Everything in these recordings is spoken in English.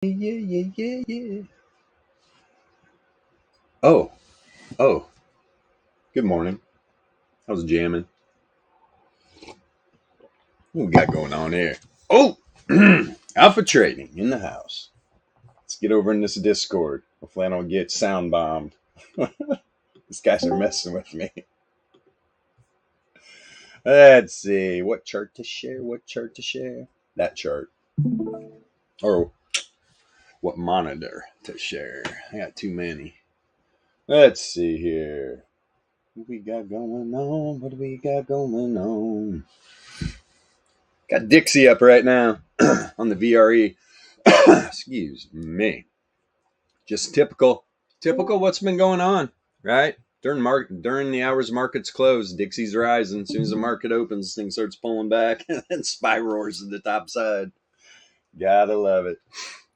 Yeah. Oh, good morning. I was jamming. What we got going on here? Oh, Alpha Trading in the house. Let's get over in this Discord. Hopefully, I don't get sound bombed. These guys are messing with me. Let's see. What chart to share? That chart. Or what monitor to share? I got too many. Let's see here. What we got going on? What do we got going on? Got Dixie up right now on the VRE. Excuse me. Just typical what's been going on, right? During the hours markets close, Dixie's rising. As soon as the market opens, thing starts pulling back and then SPY roars to the top side. Gotta love it.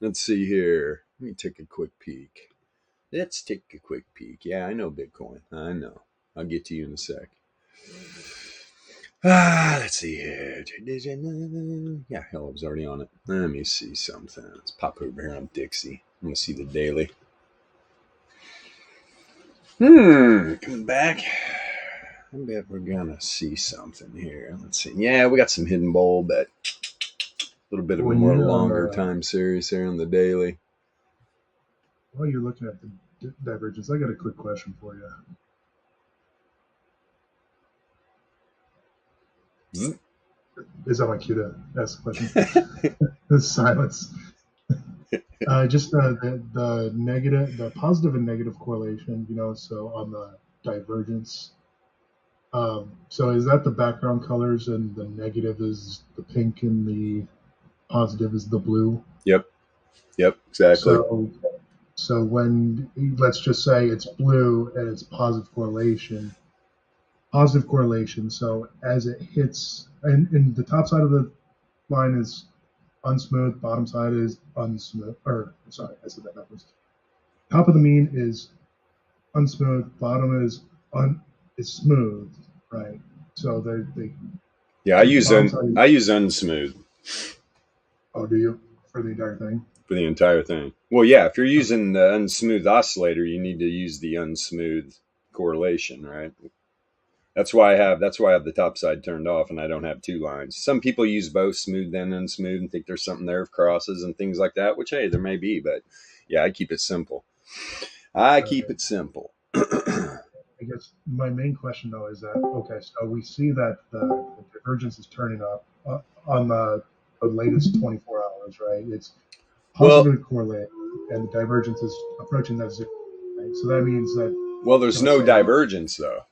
Let's see here. Let me take a quick peek. Yeah, I know Bitcoin. I know. I'll get to you in a sec. Let's see here. Yeah, hell, I was already on it. Let me see something. Let's pop over here on Dixie. I'm gonna see the daily. Coming back. I bet we're gonna see something here. Let's see. Yeah, we got some hidden bowl, but a little bit of a more longer time series here on the daily. While you're looking at the divergence, I got a quick question for you. Is that my cue to ask the question? The silence. Just the negative, the positive and negative correlation, so on the divergence. So is that the background colors and the negative is the pink and the positive is the blue? Yep, exactly. So when, let's just say it's blue and it's positive correlation. So as it hits, and the top side of the line is unsmooth, bottom side is unsmooth, I said that backwards. Top of the mean is unsmooth, bottom is smooth, right? So I use unsmooth. Oh, do you? For the entire thing? For the entire thing. Well, yeah, if you're using the unsmooth oscillator, you need to use the unsmooth correlation, right? That's why I have the top side turned off and I don't have two lines. Some people use both smooth and unsmooth and think there's something there of crosses and things like that, which, hey, there may be, but yeah, I keep it simple. I guess my main question, though, is that, okay, so we see that the divergence is turning up on the latest 24 hours, right? It's positively correlated, and the divergence is approaching that zero, right? So that means that... Well, there's no divergence, though.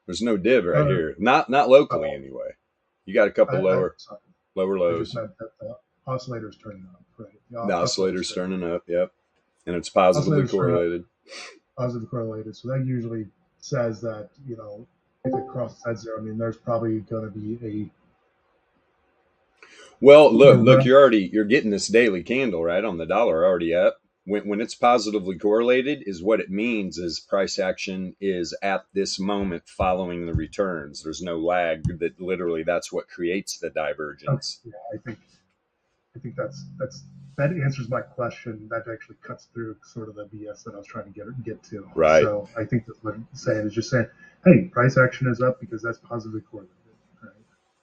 There's no div right here. Not locally, anyway. You got a couple lower lows. The oscillator's turning up, right? The oscillator's turning up, yep. And it's positively correlated. Positively correlated. So that usually says that, if it crosses that zero, there's probably going to be a... Well, look, you're getting this daily candle, right, on the dollar already up. When it's positively correlated, is what it means is price action is at this moment following the returns. There's no lag. That literally that's what creates the divergence. Yeah, I think that answers my question. That actually cuts through sort of the BS that I was trying to get to. Right. So I think that's what I'm saying is just saying, hey, price action is up because that's positively correlated. Right?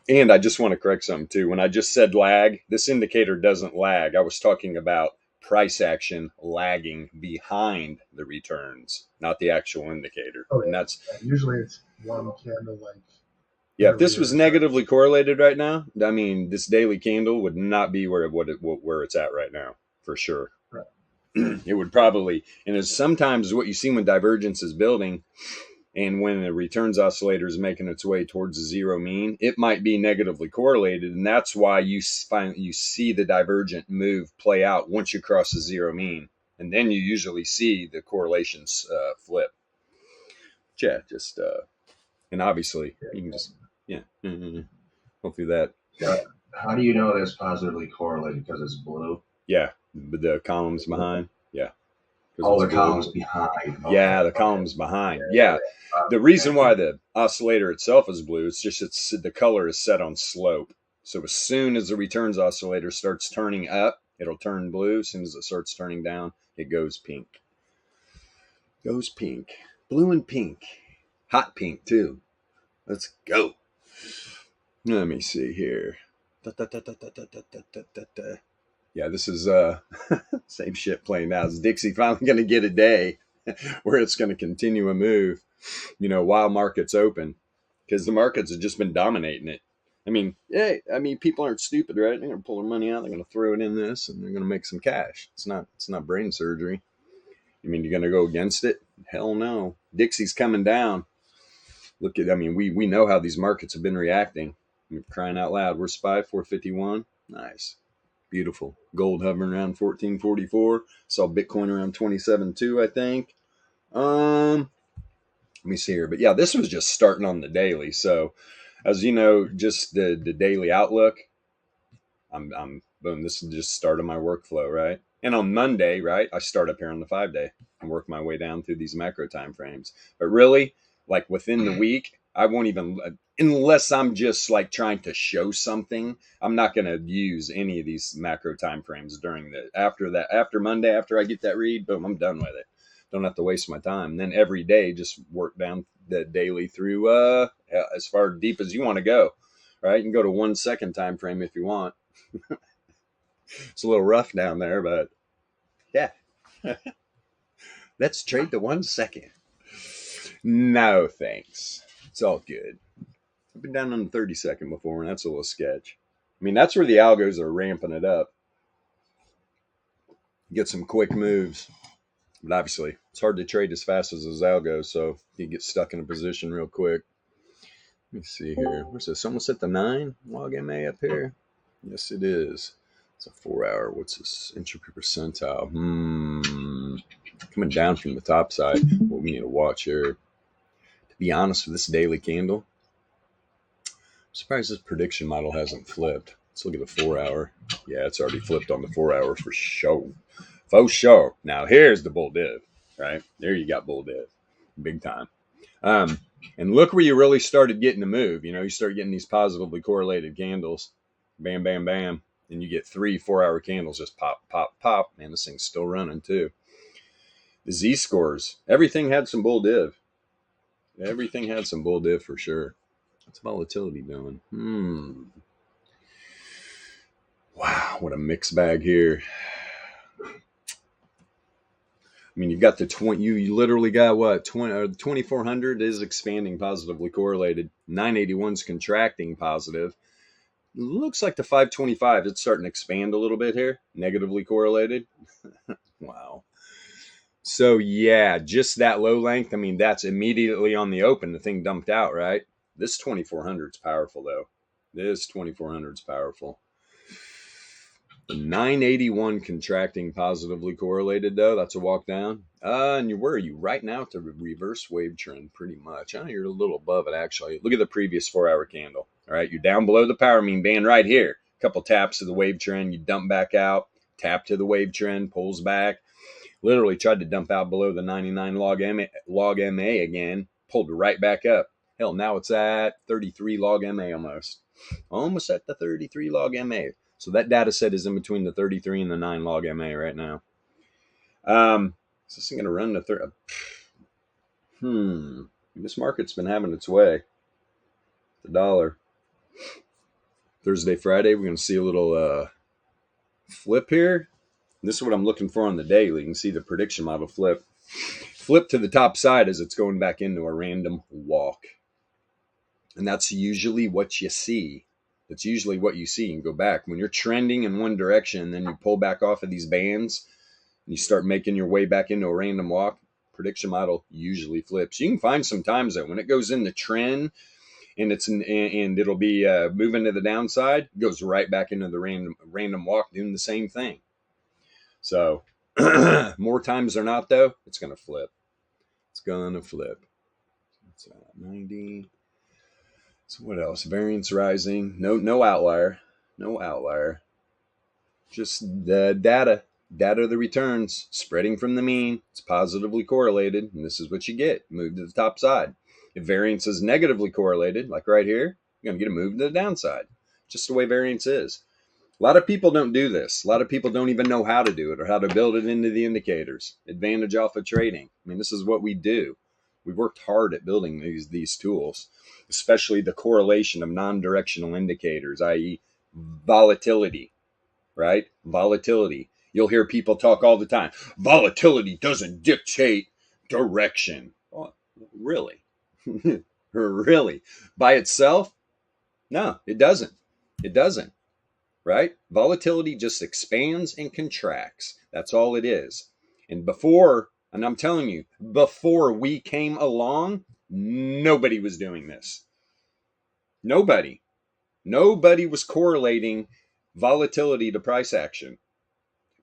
And I just want to correct something too. When I just said lag, this indicator doesn't lag. I was talking about price action lagging behind the returns, not the actual indicator. Oh, yeah. And that's usually it's one candle like... Yeah, if this was negatively correlated right now, this daily candle would not be where it's at right now, for sure. Right. It would probably, and it's sometimes what you see when divergence is building and when the returns oscillator is making its way towards the zero mean, it might be negatively correlated. And that's why you see the divergent move play out once you cross the zero mean. And then you usually see the correlations flip. Yeah, just, and obviously you can just, hopefully that. How do you know that's positively correlated? Because it's blue? Yeah, the columns behind. Yeah. Oh, the columns behind. Okay. Yeah, the columns behind. Yeah. The reason why the oscillator itself is blue, it's just the color is set on slope. So as soon as the returns oscillator starts turning up, It'll turn blue. As soon as it starts turning down, it goes pink. Goes pink. Blue and pink. Hot pink, too. Let's go. Let me see here. Yeah, this is same shit playing out. Is Dixie finally going to get a day where it's going to continue a move, while markets open? Because the markets have just been dominating it. I mean, people aren't stupid, right? They're going to pull their money out. They're going to throw it in this, and they're going to make some cash. It's not brain surgery. You mean you're going to go against it? Hell no. Dixie's coming down. Look at, we know how these markets have been reacting. I'm crying out loud. We're SPY 451. Nice. Beautiful. Gold hovering around 1444. Saw Bitcoin around 27.2, I think. Let me see here. But yeah, this was just starting on the daily. So as you know, just the daily outlook. I'm boom. This is just start of my workflow, right? And on Monday, right, I start up here on the 5-day and work my way down through these macro time frames. But really, like within the week, I won't even, unless I'm just like trying to show something, I'm not going to use any of these macro time frames after Monday, after I get that read, boom, I'm done with it. Don't have to waste my time. And then every day, just work down the daily through as far deep as you want to go, right? You can go to 1 second time frame if you want. It's a little rough down there, but yeah. Let's trade the 1 second. No, thanks. It's all good. I've been down on the 30 second before, and that's a little sketch. That's where the algos are ramping it up. Get some quick moves. But obviously, it's hard to trade as fast as those algos, so you get stuck in a position real quick. Let me see here. Where's this? Almost at the 9 log MA up here. Yes, it is. It's a 4 hour. What's this? Entropy percentile. Coming down from the top side. What we need to watch here. To be honest, with this daily candle, I'm surprised this prediction model hasn't flipped. Let's look at the 4 hour. Yeah, it's already flipped on the 4 hour for sure. For sure. Now, here's the bull div, right? There you got bull div. Big time. And look where you really started getting the move. You start getting these positively correlated candles. Bam, bam, bam. And you get 3 4-hour candles just pop, pop, pop. Man, this thing's still running too. The Z-scores. Everything had some bull div. Everything had some bull div for sure. What's volatility doing? Wow, what a mixed bag here. You've got the 20. You literally got what? 2400 is expanding positively correlated. 981's contracting positive. Looks like the 525. It's starting to expand a little bit here. Negatively correlated. Wow. So yeah, just that low length. That's immediately on the open. The thing dumped out, right? This 2400 is powerful though. This 2400 is powerful. The 981 contracting positively correlated though. That's a walk down. And where are you right now? It's a reverse wave trend pretty much. You're a little above it actually. Look at the previous 4-hour candle. All right, you're down below the power mean band right here. A couple taps to the wave trend. You dump back out. Tap to the wave trend. Pulls back. Literally tried to dump out below the 99 log MA again. Pulled right back up. Hell, now it's at 33 log MA almost. Almost at the 33 log MA. So that data set is in between the 33 and the 9 log MA right now. Is this going to run to This market's been having its way. The dollar. Thursday, Friday, we're going to see a little flip here. This is what I'm looking for on the daily. You can see the prediction model flip. Flip to the top side as it's going back into a random walk. And that's usually what you see. That's usually what you see. And go back. When you're trending in one direction, then you pull back off of these bands, and you start making your way back into a random walk, prediction model usually flips. You can find some times that when it goes in the trend, and it'll be moving to the downside, it goes right back into the random walk doing the same thing. So more times than not, though, it's going to flip. It's going to flip. It's 90. So what else? Variance rising. No outlier. No outlier. Just the data. Data of the returns spreading from the mean. It's positively correlated, and this is what you get. Move to the top side. If variance is negatively correlated, like right here, you're going to get a move to the downside. Just the way variance is. A lot of people don't do this. A lot of people don't even know how to do it or how to build it into the indicators. Advantage alpha trading. I mean, this is what we do. We've worked hard at building these tools, especially the correlation of non-directional indicators, i.e. volatility, right? Volatility. You'll hear people talk all the time. Volatility doesn't dictate direction. Oh, really? Really? By itself? No, it doesn't. It doesn't. Right? Volatility just expands and contracts. That's all it is. And I'm telling you, before we came along, nobody was doing this. Nobody. Nobody was correlating volatility to price action.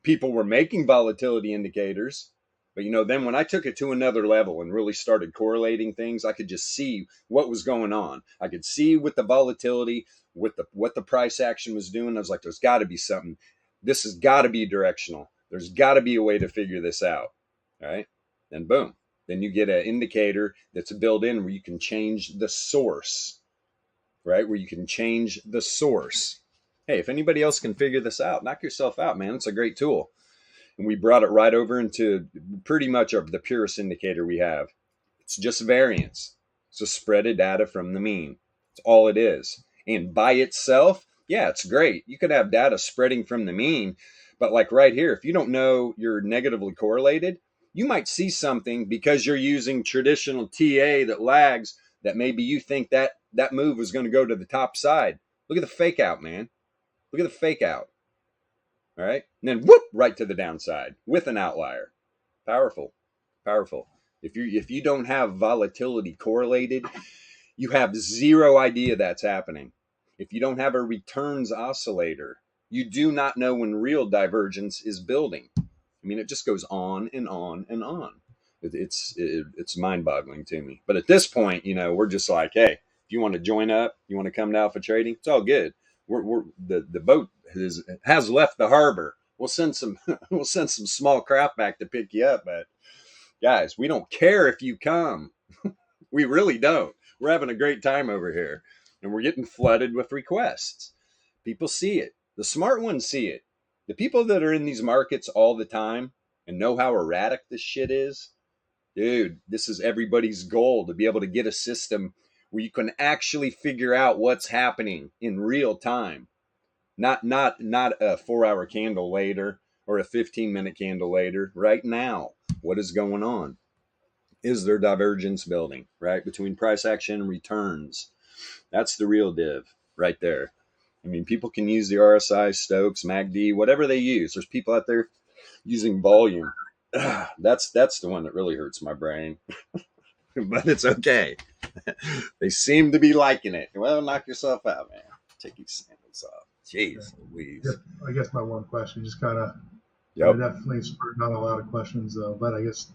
People were making volatility indicators, but then when I took it to another level and really started correlating things, I could just see what was going on. I could see with the volatility, with what the price action was doing. I was like, there's got to be something. This has got to be directional. There's got to be a way to figure this out. All right. Then boom. Then you get an indicator that's built in where you can change the source, right? Where you can change the source. Hey, if anybody else can figure this out, knock yourself out, man. It's a great tool. And we brought it right over into pretty much the purest indicator we have. It's just variance. It's a spread of data from the mean. It's all it is. And by itself, yeah, it's great. You could have data spreading from the mean, but like right here, if you don't know you're negatively correlated, you might see something because you're using traditional TA that lags that maybe you think that move is going to go to the top side. Look at the fake out, man. Look at the fake out. All right. And then whoop, right to the downside with an outlier. Powerful. Powerful. If you don't have volatility correlated, you have zero idea that's happening. If you don't have a returns oscillator, you do not know when real divergence is building. I mean, it just goes on and on and on. It's mind-boggling to me. But at this point, we're just like, hey, if you want to join up, you want to come to Alpha Trading, it's all good. The boat has left the harbor. We'll send some small craft back to pick you up, but guys, we don't care if you come. We really don't. We're having a great time over here, and we're getting flooded with requests. People see it. The smart ones see it. The people that are in these markets all the time and know how erratic this shit is, dude, this is everybody's goal, to be able to get a system where you can actually figure out what's happening in real time. Not a 4-hour candle later or a 15-minute candle later. Right now, what is going on? Is there divergence building, right, between price action and returns? That's the real div right there. I mean, people can use the RSI, Stokes, MACD, whatever they use. There's people out there using volume. That's the one that really hurts my brain. But it's okay. They seem to be liking it. Well, knock yourself out, man. Take these sandals off. Jeez Louise. I guess my one question just kind of Yep. definitely spurred not a lot of questions, though. But I guess,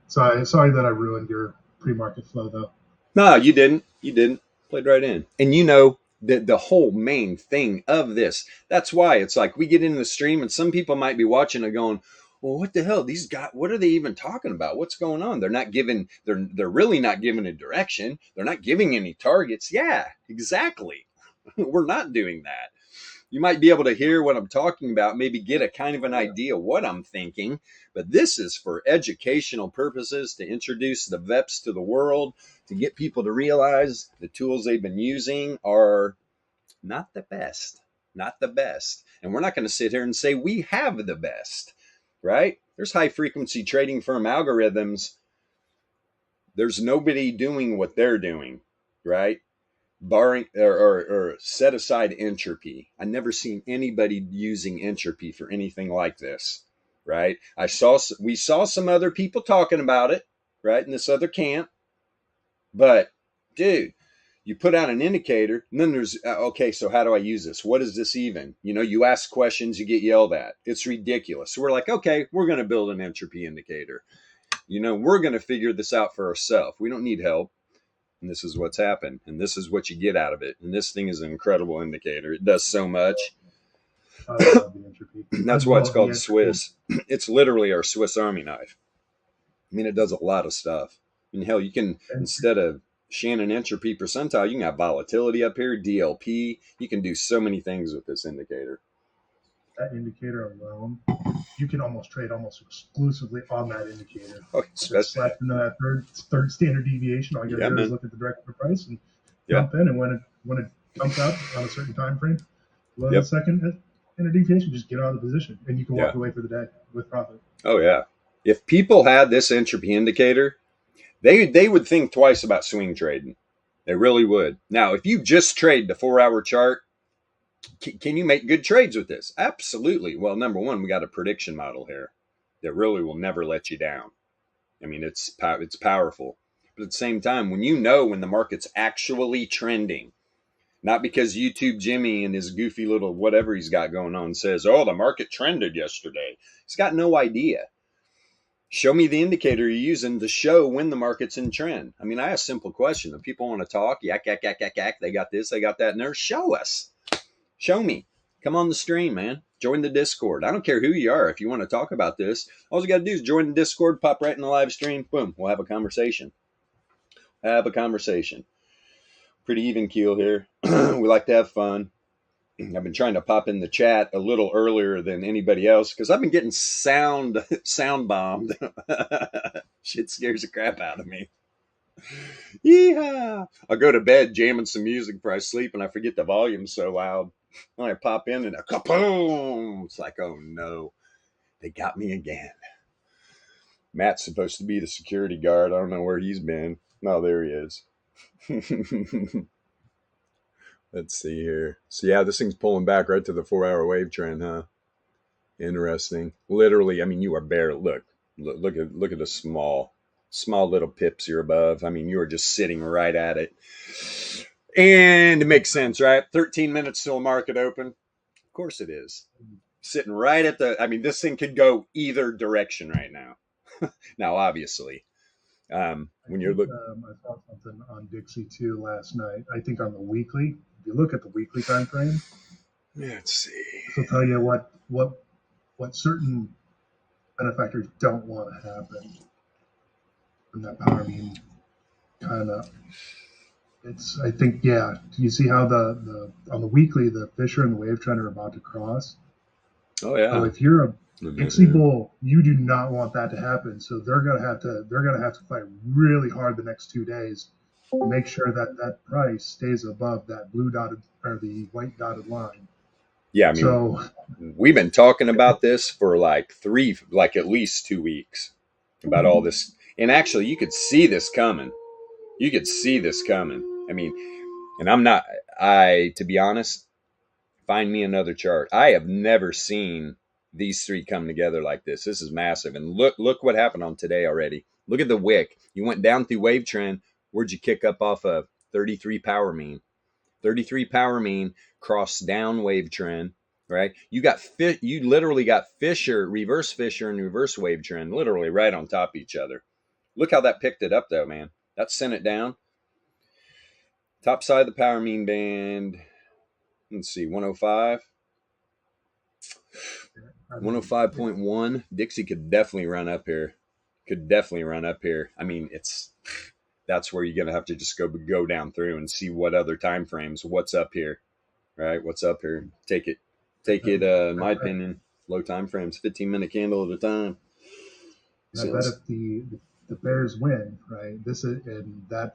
sorry that I ruined your pre-market flow, though. No, you didn't. You didn't. Played right in. And the whole main thing of this, that's why it's like we get into the stream and some people might be watching and going, well, what the hell? These guys, what are they even talking about? What's going on? They're really not giving a direction. They're not giving any targets. Yeah, exactly. We're not doing that. You might be able to hear what I'm talking about, maybe get a kind of an idea what I'm thinking, but this is for educational purposes, to introduce the VEPS to the world, to get people to realize the tools they've been using are not the best, not the best. And we're not going to sit here and say we have the best, right? There's high frequency trading firm algorithms. There's nobody doing what they're doing, right? Barring or set aside entropy. I never seen anybody using entropy for anything like this, right? We saw some other people talking about it, right, in this other camp, but dude, you put out an indicator, and then there's okay, so how do I use this? What is this even? You ask questions, you get yelled at. It's ridiculous. So we're like, okay, we're going to build an entropy indicator. We're going to figure this out for ourselves. We don't need help. And this is what's happened. And this is what you get out of it. And this thing is an incredible indicator. It does so much. I love the entropy. That's why it's called Swiss. It's literally our Swiss Army knife. I mean, it does a lot of stuff. And hell, you can, instead of Shannon entropy percentile, you can have volatility up here, DLP. You can do so many things with this indicator. that indicator alone, you can almost trade almost exclusively on that indicator. Oh, If it's slept into that third standard deviation, all you gotta do is look at the direction of price and jump in, and when it jumps up on a certain time frame, below the second standard deviation, just get out of the position, and you can walk away for the day with profit. Oh yeah. If people had this entropy indicator, they would think twice about swing trading. They really would. Now, if you just trade the 4-hour chart, can you make good trades with this? Absolutely. Well, number one, we got a prediction model here that really will never let you down. I mean, it's powerful. But at the same time, when you know when the market's actually trending, not because YouTube Jimmy and his goofy little whatever he's got going on says, oh, the market trended yesterday. He's got no idea. Show me the indicator you're using to show when the market's in trend. I mean, I ask a simple question. If people want to talk, yak, yak, yak, yak, yak, they got this, they got that in there, show us. Show me. Come on the stream, man. Join the Discord. I don't care who you are. If you want to talk about this, all you got to do is join the Discord, pop right in the live stream. Boom. We'll have a conversation. Pretty even keel here. We like to have fun. I've been trying to pop in the chat a little earlier than anybody else because I've been getting sound bombed. Shit scares the crap out of me. Yeehaw! I'll go to bed jamming some music before I sleep, and I forget the volume's so loud. When I pop in and a kaboom! It's like, oh no, they got me again. Matt's supposed to be the security guard. I don't know where he's been. No, there he is. Let's see here. So yeah, this thing's pulling back right to the 4-hour wave trend, huh? Interesting. Literally, I mean, you are bare. Look at the small little pips you're above. I mean, you are just sitting right at it. And it makes sense, right? 13 minutes till market open. Of course it is. Sitting right at the, I mean, this thing could go either direction right now. Now, obviously, when you're looking. I saw something on Dixie too last night. I think on the weekly, if you look at the weekly time frame, let's see. It'll tell you what certain benefactors don't want to happen. And that power mean kind of, it's, I think, yeah. Do you see how the on the weekly, the Fisher and the wave trend are about to cross? Oh yeah. So if you're a Dixie bull, you do not want that to happen. So they're gonna have to fight really hard the next 2 days to make sure that price stays above that blue dotted or the white dotted line. Yeah, I mean, so we've been talking about this for like at least 2 weeks about all this. And actually, you could see this coming. I mean, and to be honest, find me another chart. I have never seen these three come together like this. This is massive. And look what happened on today already. Look at the wick. You went down through wave trend. Where'd you kick up off of? 33 power mean. 33 power mean crossed down wave trend, right? You literally got reverse Fisher and reverse wave trend literally right on top of each other. Look how that picked it up though, man. That sent it down. Top side of the power mean band. Let's see, 105. 105.1. Dixie could definitely run up here. I mean, that's where you're going to have to just go down through and see what other time frames, what's up here, right? What's up here? Take it, in my opinion, low time frames, 15-minute candle at a time. I bet if the Bears win, right, this is, and that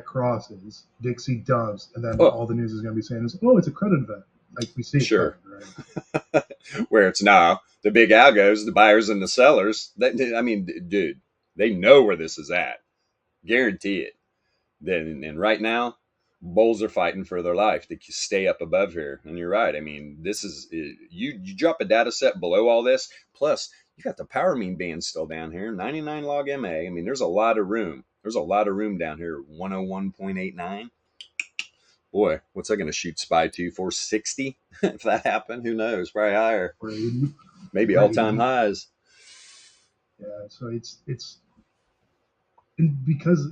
crosses, Dixie dumps, and then all the news is going to be saying is, it's a credit event. Like we see. Sure. Right? Where it's now the big algos, the buyers and the sellers. I mean, dude, they know where this is at. Guarantee it. And right now, bulls are fighting for their life to stay up above here. And you're right. I mean, this is you drop a data set below all this. Plus, you got the power mean band still down here, 99 log MA. I mean, there's a lot of room. Down here, 101.89. Boy, what's that going to shoot SPY to? 460? If that happened, who knows? Probably higher. Maybe all-time highs. Yeah, so it's because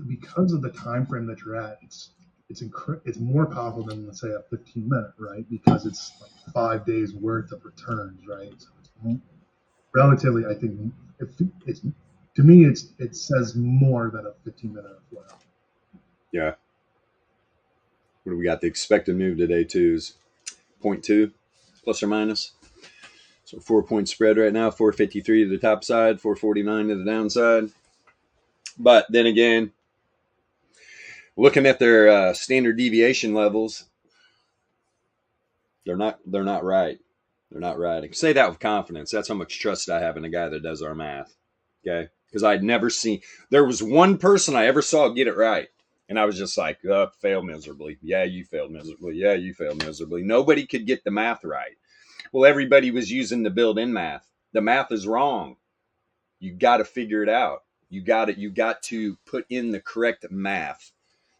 of the time frame that you're at, it's more powerful than, let's say, a 15-minute, right? Because it's like 5 days worth of returns, right? So it's relatively, I think, it's to me, it says more than a 15-minute flow. Yeah. What do we got? The expected move today too is 0.2 plus or minus. So 4-point spread right now, 453 to the top side, 449 to the downside. But then again, looking at their standard deviation levels, they're not right. They're not right. I can say that with confidence. That's how much trust I have in a guy that does our math. Okay, because I'd never seen. There was one person I ever saw get it right, and I was just like, fail miserably. Yeah, you failed miserably. Yeah, you failed miserably. Nobody could get the math right. Well, everybody was using the built-in math. The math is wrong. You got to figure it out. You got to put in the correct math,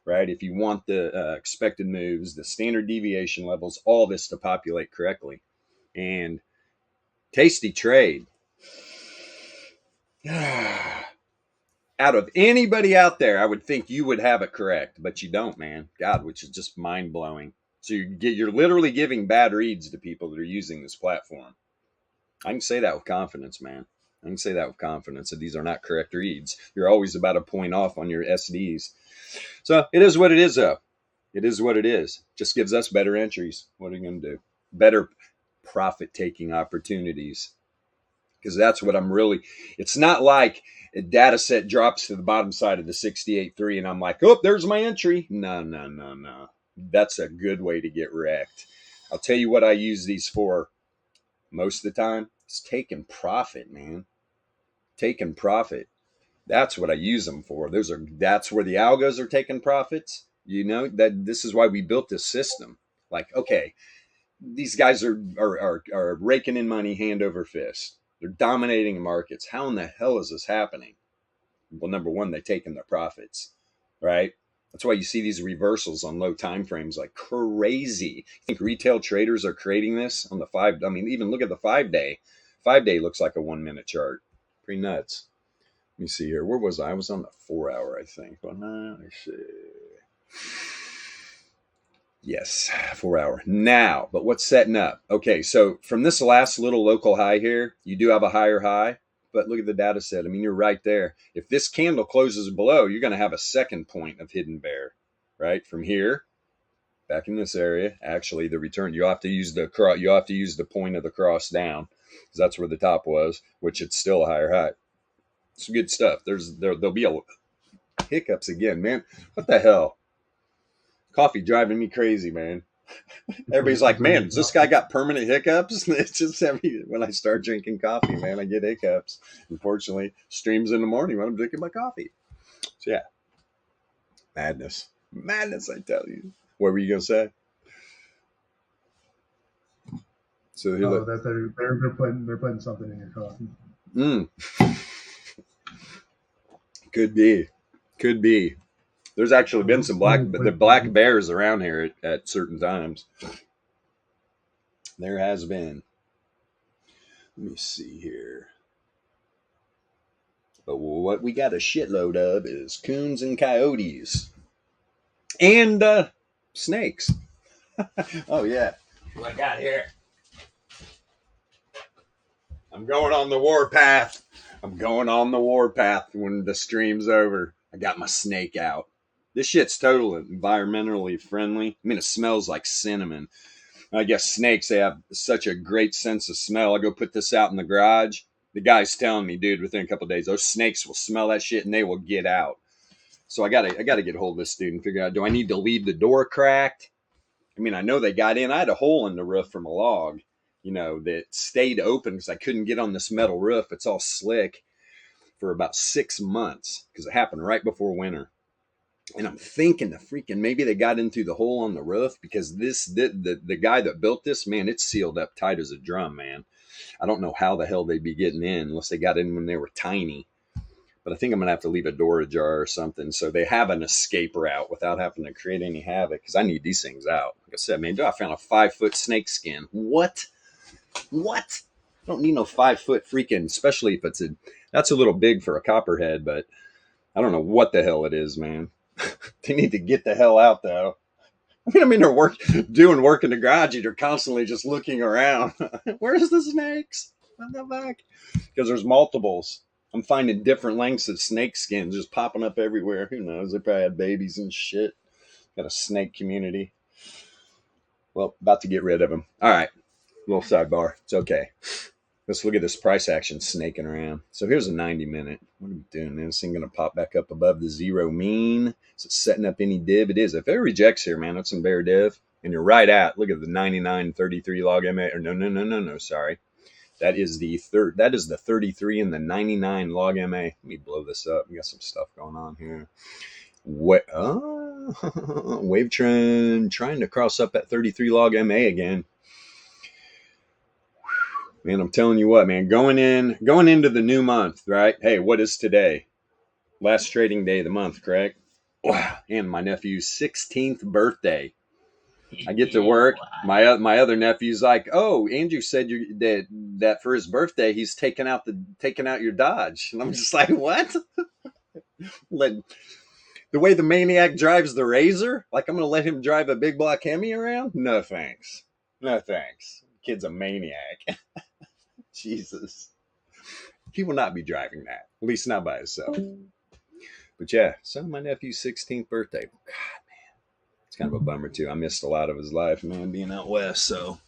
right? If you want the expected moves, the standard deviation levels, all this to populate correctly. And tasty trade. Out of anybody out there, I would think you would have it correct, but you don't, man. God, which is just mind blowing. So you're literally giving bad reads to people that are using this platform. I can say that with confidence, man. I can say that with confidence that these are not correct reads. You're always about a point off on your SDs. So it is what it is, though. It is what it is. Just gives us better entries. What are you going to do? Better profit-taking opportunities. Because that's what I'm really... It's not like a data set drops to the bottom side of the 68.3 and I'm like, oh, there's my entry. No. That's a good way to get wrecked. I'll tell you what I use these for most of the time. It's taking profit, man. Taking profit. That's what I use them for. That's where the algos are taking profits. You know, that this is why we built this system. Like, okay, these guys are raking in money hand over fist. They're dominating markets. How in the hell is this happening? Well, number one, they're taking their profits, right? That's why you see these reversals on low time frames like crazy. I think retail traders are creating this on the 5. I mean, even look at the 5-day. 5-day looks like a 1-minute chart. Pretty nuts. Let me see here. Where was I? I was on the 4-hour, I think. But let's see. Yes, 4-hour. Now, but what's setting up? Okay, so from this last little local high here, you do have a higher high, but look at the data set. I mean, you're right there. If this candle closes below, you're going to have a second point of hidden bear, right? From here, back in this area, actually the return, you have to use the point of the cross down, because that's where the top was, which it's still a higher high. It's good stuff. There'll be hiccups again, man. What the hell? Coffee driving me crazy, man. Everybody's like, man, does this guy got permanent hiccups? It's just when I start drinking coffee, man, I get hiccups. Unfortunately, streams in the morning when I'm drinking my coffee. So yeah, madness, I tell you. What were you gonna say? So they're putting something in your coffee. Could be. There's actually been some black bears around here at certain times. There has been. Let me see here. But what we got a shitload of is coons and coyotes. And snakes. Oh, yeah. What I got here? I'm going on the warpath. When the stream's over. I got my snake out. This shit's totally environmentally friendly. I mean, it smells like cinnamon. I guess snakes, they have such a great sense of smell. I go put this out in the garage. The guy's telling me, dude, within a couple of days, those snakes will smell that shit and they will get out. So I gotta get a hold of this dude and figure out, do I need to leave the door cracked? I mean, I know they got in. I had a hole in the roof from a log, that stayed open because I couldn't get on this metal roof. It's all slick for about 6 months because it happened right before winter. And I'm thinking maybe they got in through the hole on the roof because the guy that built this, man, it's sealed up tight as a drum, man. I don't know how the hell they'd be getting in unless they got in when they were tiny. But I think I'm going to have to leave a door ajar or something so they have an escape route without having to create any havoc because I need these things out. Like I said, man, I found a 5-foot snake skin. What? I don't need no 5-foot freaking, especially if that's a little big for a copperhead, but I don't know what the hell it is, man. They need to get the hell out, though. I mean, they're doing work in the garage, and they're constantly just looking around. Where's the snakes? What the fuck? Because there's multiples. I'm finding different lengths of snake skins just popping up everywhere. Who knows? They probably had babies and shit. Got a snake community. Well, about to get rid of them. All right. Little sidebar. It's okay. Let's look at this price action snaking around. So here's a 90-minute. What are we doing, man? This thing going to pop back up above the zero mean? Is it setting up any div? It is. If it rejects here, man, that's some bear div. And you're right at, look at the 99.33 log MA. Or no, sorry. That is the 33 and the 99 log MA. Let me blow this up. We got some stuff going on here. What? Wave trend trying to cross up at 33 log MA again. Man, I'm telling you what, man, going into the new month, right? Hey, what is today? Last trading day of the month, correct? And my nephew's 16th birthday. I get to work. My other nephew's like, "Oh, Andrew said that for his birthday he's taking out your Dodge," and I'm just like, "What?" The way the maniac drives the Razor, like I'm gonna let him drive a big block Hemi around? No thanks. No thanks. Kid's a maniac. Jesus. He will not be driving that. At least not by himself. But yeah, so my nephew's 16th birthday. God, man. It's kind of a bummer too. I missed a lot of his life, man, being out west. So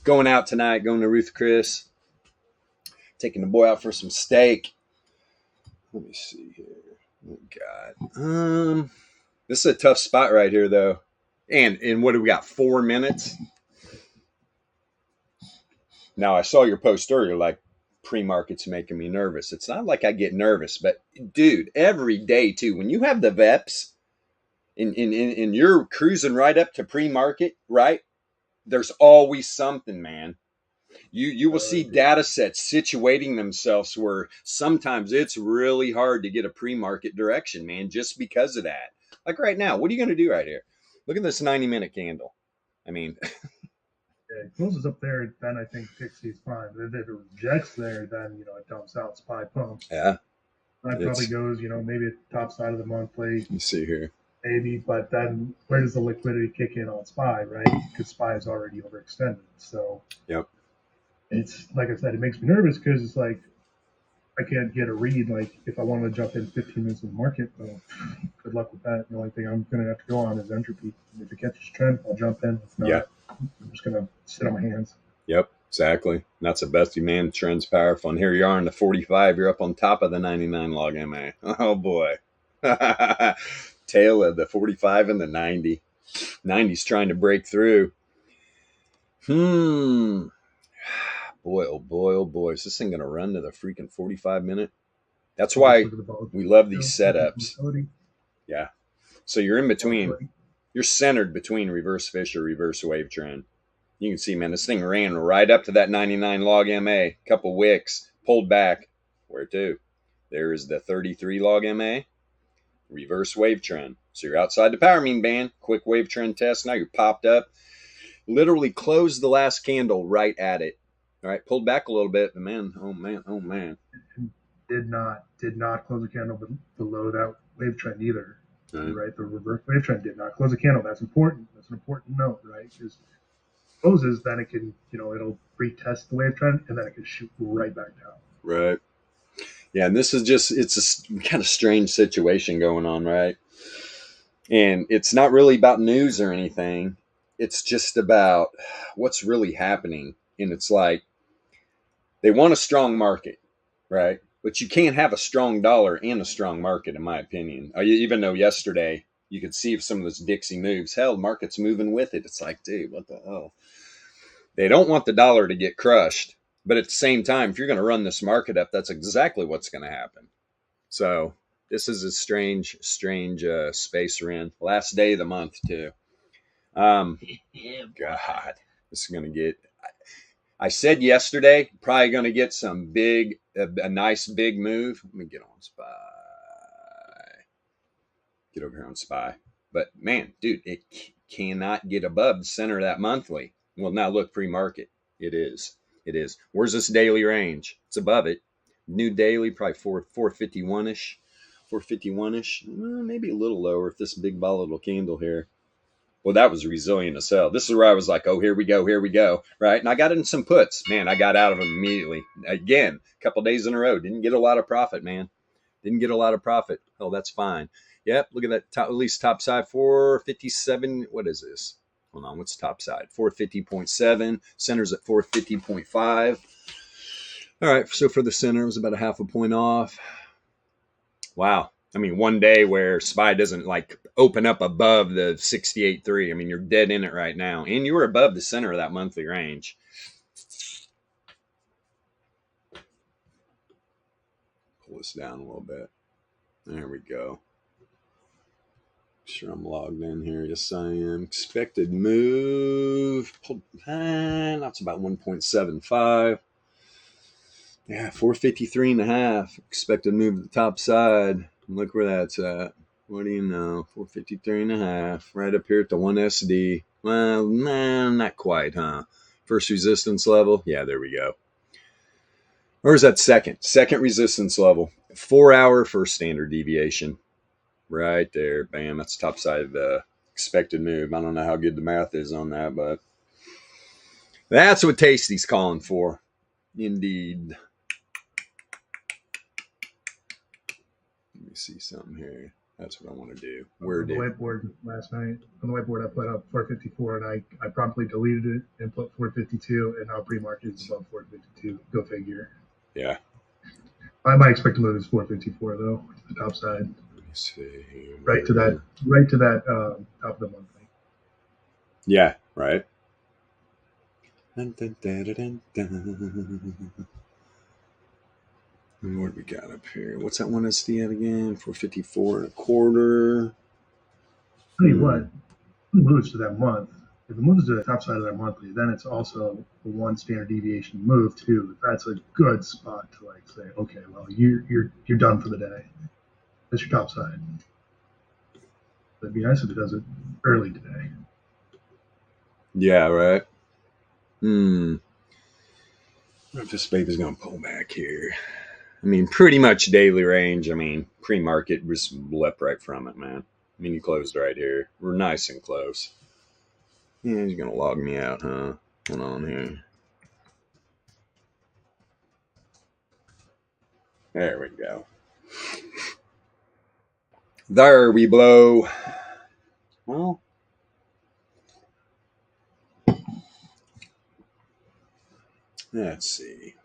going out tonight, going to Ruth Chris, taking the boy out for some steak. Let me see here. Oh God. This is a tough spot right here though. And what do we got? 4 minutes? Now, I saw your post earlier, like, pre-market's making me nervous. It's not like I get nervous, but, dude, every day, too, when you have the VEPS and you're cruising right up to pre-market, right, there's always something, man. You will see data sets situating themselves where sometimes it's really hard to get a pre-market direction, man, just because of that. Like right now, what are you going to do right here? Look at this 90-minute candle. I mean... It closes up there, then I think 60 is fine. But if it rejects there, then it dumps out SPY pumps. Yeah. That probably goes, maybe at the top side of the monthly. Let me see here. Maybe, but then where does the liquidity kick in on SPY, right? Because SPY is already overextended. So yep. It's like I said, it makes me nervous because it's like I can't get a read. Like if I wanted to jump in 15 minutes in the market, well, good luck with that. The only thing I'm going to have to go on is Entropy. If it catches trend, I'll jump in. If not, I'm just going to sit on my hands. Yep, exactly. And that's the best, man. Trend's powerful. And here you are in the 45. You're up on top of the 99 log MA. Oh, boy. Tail of the 45 and the 90. 90's trying to break through. Boy, oh, boy, oh, boy. Is this thing going to run to the freaking 45-minute? That's why we love these setups. Yeah. So you're in between. You're centered between reverse fish or reverse wave trend. You can see, man, this thing ran right up to that 99 log MA. Couple wicks, pulled back. Where to? There is the 33 log MA. Reverse wave trend. So you're outside the power mean band. Quick wave trend test. Now you're popped up. Literally closed the last candle right at it. All right, pulled back a little bit. But man, oh man. Did not close a candle below that wave trend either. Right, the reverse wave trend did not close a candle. That's important. That's an important note, right? Because closes, then it can, it'll retest the wave trend, and then it can shoot right back down. Right. Yeah, and this is it's a kind of strange situation going on, right? And it's not really about news or anything. It's just about what's really happening. And it's like they want a strong market, right? But you can't have a strong dollar and a strong market, in my opinion. Even though yesterday you could see some of those Dixie moves. Hell, market's moving with it. It's like, dude, what the hell? They don't want the dollar to get crushed. But at the same time, if you're going to run this market up, that's exactly what's going to happen. So this is a strange space we're in. Last day of the month, too. God, this is going to get... I said yesterday, probably going to get some a nice big move. Let me get on SPY. Get over here on SPY. But man, dude, it cannot get above the center of that monthly. Well, now look, pre-market. It is. Where's this daily range? It's above it. New daily, probably 451-ish. 451-ish. Maybe a little lower if this big volatile candle here. Well, that was resilient as hell. This is where I was like, oh, here we go, right? And I got in some puts. Man, I got out of them immediately. Again, a couple days in a row. Didn't get a lot of profit, man. Oh, that's fine. Yep, look at that, at least top side, 457. What is this? Hold on, what's top side? 450.7. Center's at 450.5. All right, so for the center, it was about a half a point off. Wow. I mean, one day where SPY doesn't like open up above the 68.3. I mean, you're dead in it right now. And you were above the center of that monthly range. Pull this down a little bit. There we go. Make sure I'm logged in here. Yes, I am. Expected move. That's about 1.75. Yeah, 453.5. Expected move to the top side. Look where that's at. What do you know? 453.5. Right up here at the 1SD. Well, nah, not quite, huh? First resistance level. Yeah, there we go. Or is that second? Second resistance level. 4 hour first standard deviation. Right there. Bam. That's the top side of the expected move. I don't know how good the math is on that, but that's what Tasty's calling for. Indeed. Let me see something here. That's what I want to do. Where on the whiteboard last night, on the whiteboard I put up 454 and I promptly deleted it and put 452 and now pre-market is above 452. Go figure. Yeah. I might expect to move is 454 though, to the top side. Let me see here. Right to that top of the monthly. Yeah, right. Dun, dun, dun, dun, dun. What do we got up here? What's that one SD at again? 454.25. Tell you what, it moves to that month. If it moves to the top side of that monthly, then it's also a one standard deviation move too. That's a good spot to like say, okay, well you're done for the day. That's your top side. It'd be nice if it does it early today. Yeah, right. I if this baby's gonna pull back here. I mean, pretty much daily range. I mean, pre-market was leapt right from it, man. I mean, you closed right here. We're nice and close. Yeah, he's gonna log me out, huh? Hold on here. There we go. There we blow. Well, let's see.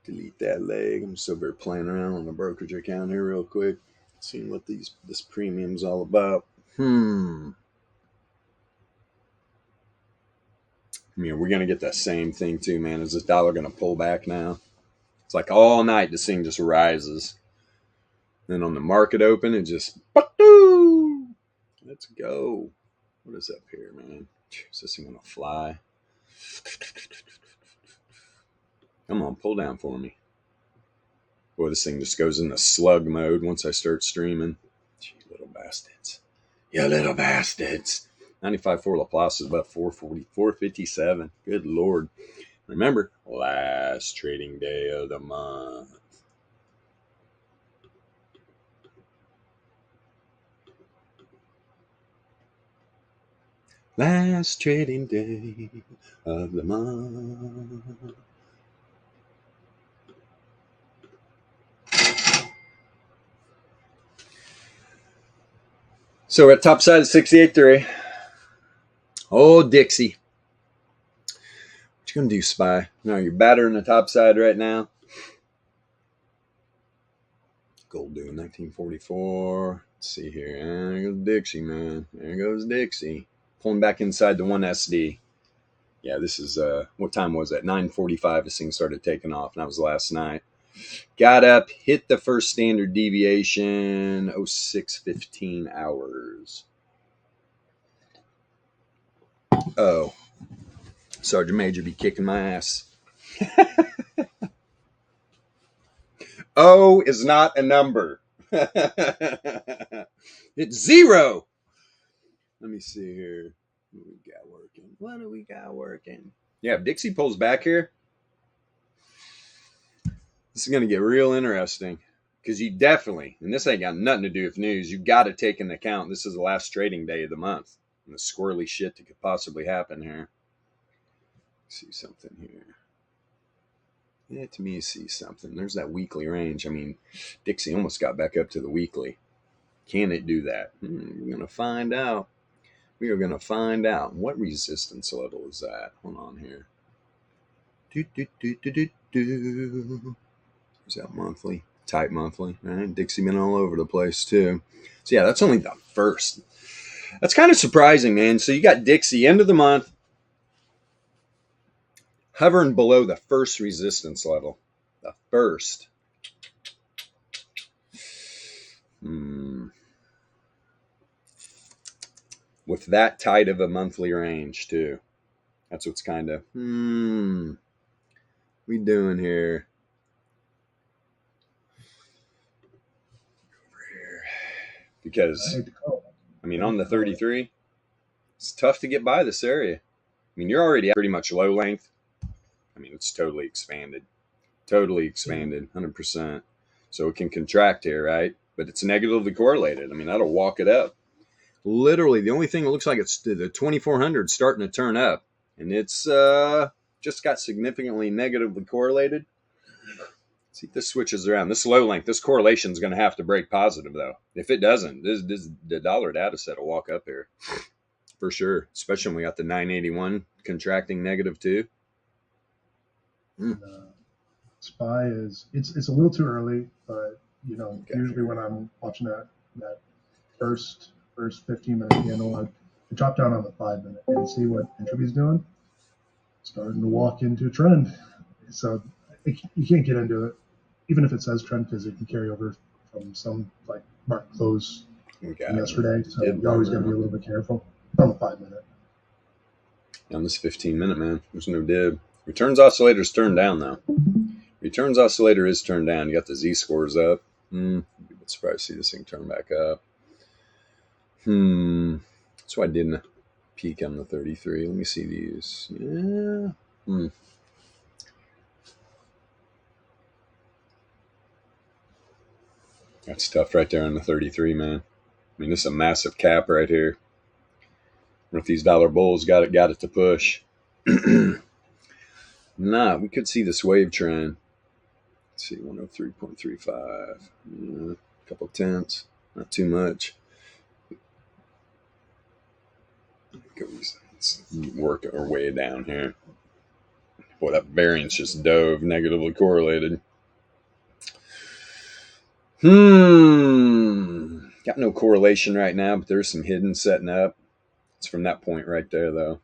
Delete that leg. I'm still very playing around on the brokerage account here real quick. Seeing what this premium's all about. I mean, we're gonna get that same thing too, man. Is this dollar gonna pull back now? It's like all night this thing just rises. Then on the market open, it just let's go. What is up here, man? Is this thing gonna fly? Come on, pull down for me. Boy, this thing just goes into slug mode once I start streaming. You little bastards. You little bastards. 95.4 Laplace is about 440, 457. Good Lord. Remember, last trading day of the month. Last trading day of the month. So we're at top side of 68.3. Oh, Dixie. What you gonna do, Spy? No, you're battering the top side right now. Gold doing 1944. Let's see here. There goes Dixie, man. There goes Dixie. Pulling back inside the 1SD. Yeah, this is, what time was that? 9:45 this thing started taking off. And that was last night. Got up, hit the first standard deviation, 06:15 hours. Oh. Sergeant Major be kicking my ass. O is not a number. It's 0. Let me see here. What we got working? What do we got working? Yeah, if Dixie pulls back here, this is going to get real interesting. Because you definitely, and this ain't got nothing to do with news, you got to take into account this is the last trading day of the month. And the squirrely shit that could possibly happen here. See something here. Yeah, to me, see something. There's that weekly range. I mean, Dixie almost got back up to the weekly. Can it do that? We're going to find out. We are going to find out. What resistance level is that? Hold on here. Is that monthly? Type monthly. All right, Dixie been all over the place too. So yeah, that's only the first. That's kind of surprising, man. So you got Dixie end of the month hovering below the first resistance level. The first. With that tight of a monthly range too. That's what's kind of we doing here. Because I mean, on the 33, it's tough to get by this area. I mean, you're already at pretty much low length. I mean, it's totally expanded, 100%. So it can contract here, right? But it's negatively correlated. I mean, that'll walk it up. Literally, the only thing that looks like it's the 2400 starting to turn up, and it's just got significantly negatively correlated. See if this switches around. This low length, this correlation is going to have to break positive, though. If it doesn't, the dollar data set will walk up here for sure. Especially when we got the 981 contracting negative too. SPY is it's a little too early, but usually when I'm watching that first 15-minute candle, I drop down on the 5-minute and see what Entropy's doing. Starting to walk into a trend, so you can't get into it, even if it says trend, because it can carry over from some like market close from yesterday. So you always got to be a little bit careful on the 5-minute. On this 15-minute, man, there's no dib. Returns oscillator's turned down though. Returns oscillator is turned down. You got the Z scores up. I'd be surprised to see this thing turn back up. That's why I didn't peak on the 33. Let me see these. Yeah. That's tough right there on the 33, man. I mean, this is a massive cap right here. If these dollar bulls got it to push. Nah, we could see this wave trend. Let's see, 103.35. A couple tenths, not too much. Let's work our way down here. Boy, that variance just dove, negatively correlated. Got no correlation right now, but there's some hidden setting up. It's from that point right there, though.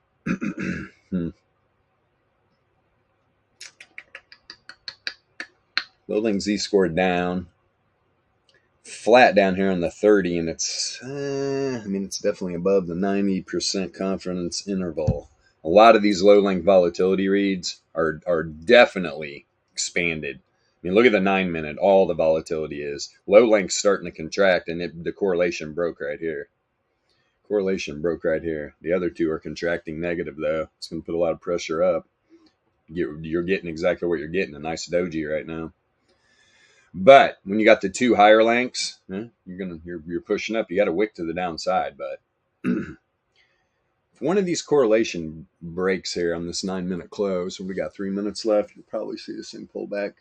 Low Z scored down. Flat down here on the 30, and it's definitely above the 90% confidence interval. A lot of these low-length volatility reads are definitely expanded. I mean, look at the 9-minute. All the volatility is. Low length starting to contract, and the correlation broke right here. The other two are contracting negative, though. It's going to put a lot of pressure up. You're getting exactly what you're getting, a nice doji right now. But when you got the two higher lengths, you're pushing up. You got a wick to the downside. But if one of these correlation breaks here on this 9-minute close, we got 3 minutes left, you'll probably see this thing pull back,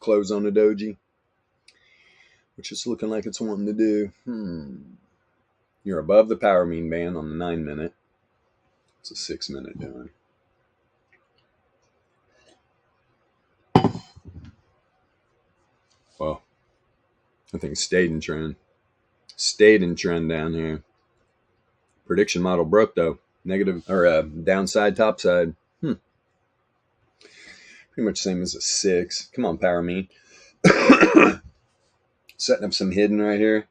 close on a doji, which is looking like it's wanting to do. You're above the power mean band on the 9-minute. It's a 6-minute doing. Well, I think stayed in trend down here. Prediction model broke though. Negative or downside, topside. Pretty much same as a 6. Come on, power mean. Setting up some hidden right here.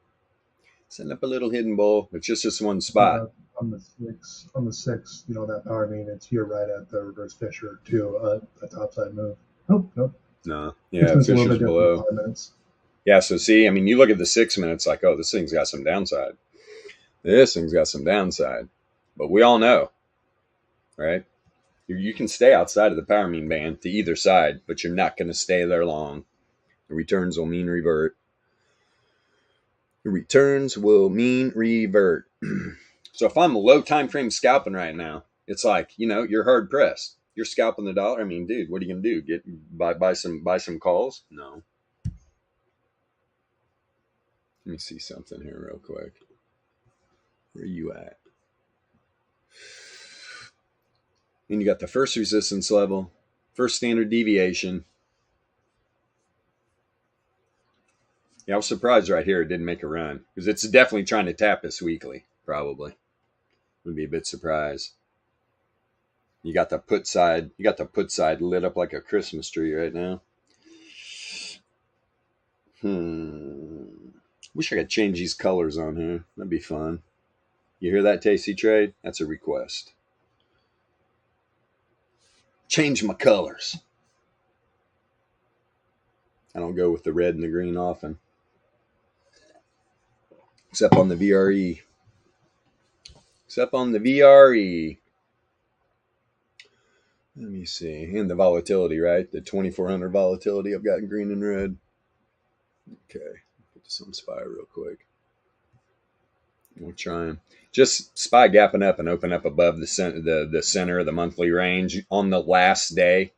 Setting up a little hidden bull. It's just this one spot. On the 6, that power mean, it's here right at the reverse Fisher too, a topside move. Nope. No. Yeah, Fisher's below. Yeah, so see, I mean, you look at the 6 minutes like, oh, this thing's got some downside. But we all know, right? You can stay outside of the power mean band to either side, but you're not going to stay there long. The returns will mean revert. So if I'm low time frame scalping right now, it's like, you're hard pressed. You're scalping the dollar. I mean, dude, what are you going to do? Buy some calls? No. Let me see something here real quick. Where are you at? And you got the first resistance level. First standard deviation. Yeah, I was surprised right here it didn't make a run because it's definitely trying to tap this weekly. Probably would be a bit surprised. You got the put side. You got the put side lit up like a Christmas tree right now. Wish I could change these colors on here. That'd be fun. You hear that, Tasty Trade? That's a request. Change my colors. I don't go with the red and the green often. Except on the VRE. Except on the VRE. Let me see. And the volatility, right? The 2400 volatility. I've got green and red. Okay. Put this on SPY real quick. We'll try and just SPY gapping up and open up above the center of the monthly range on the last day.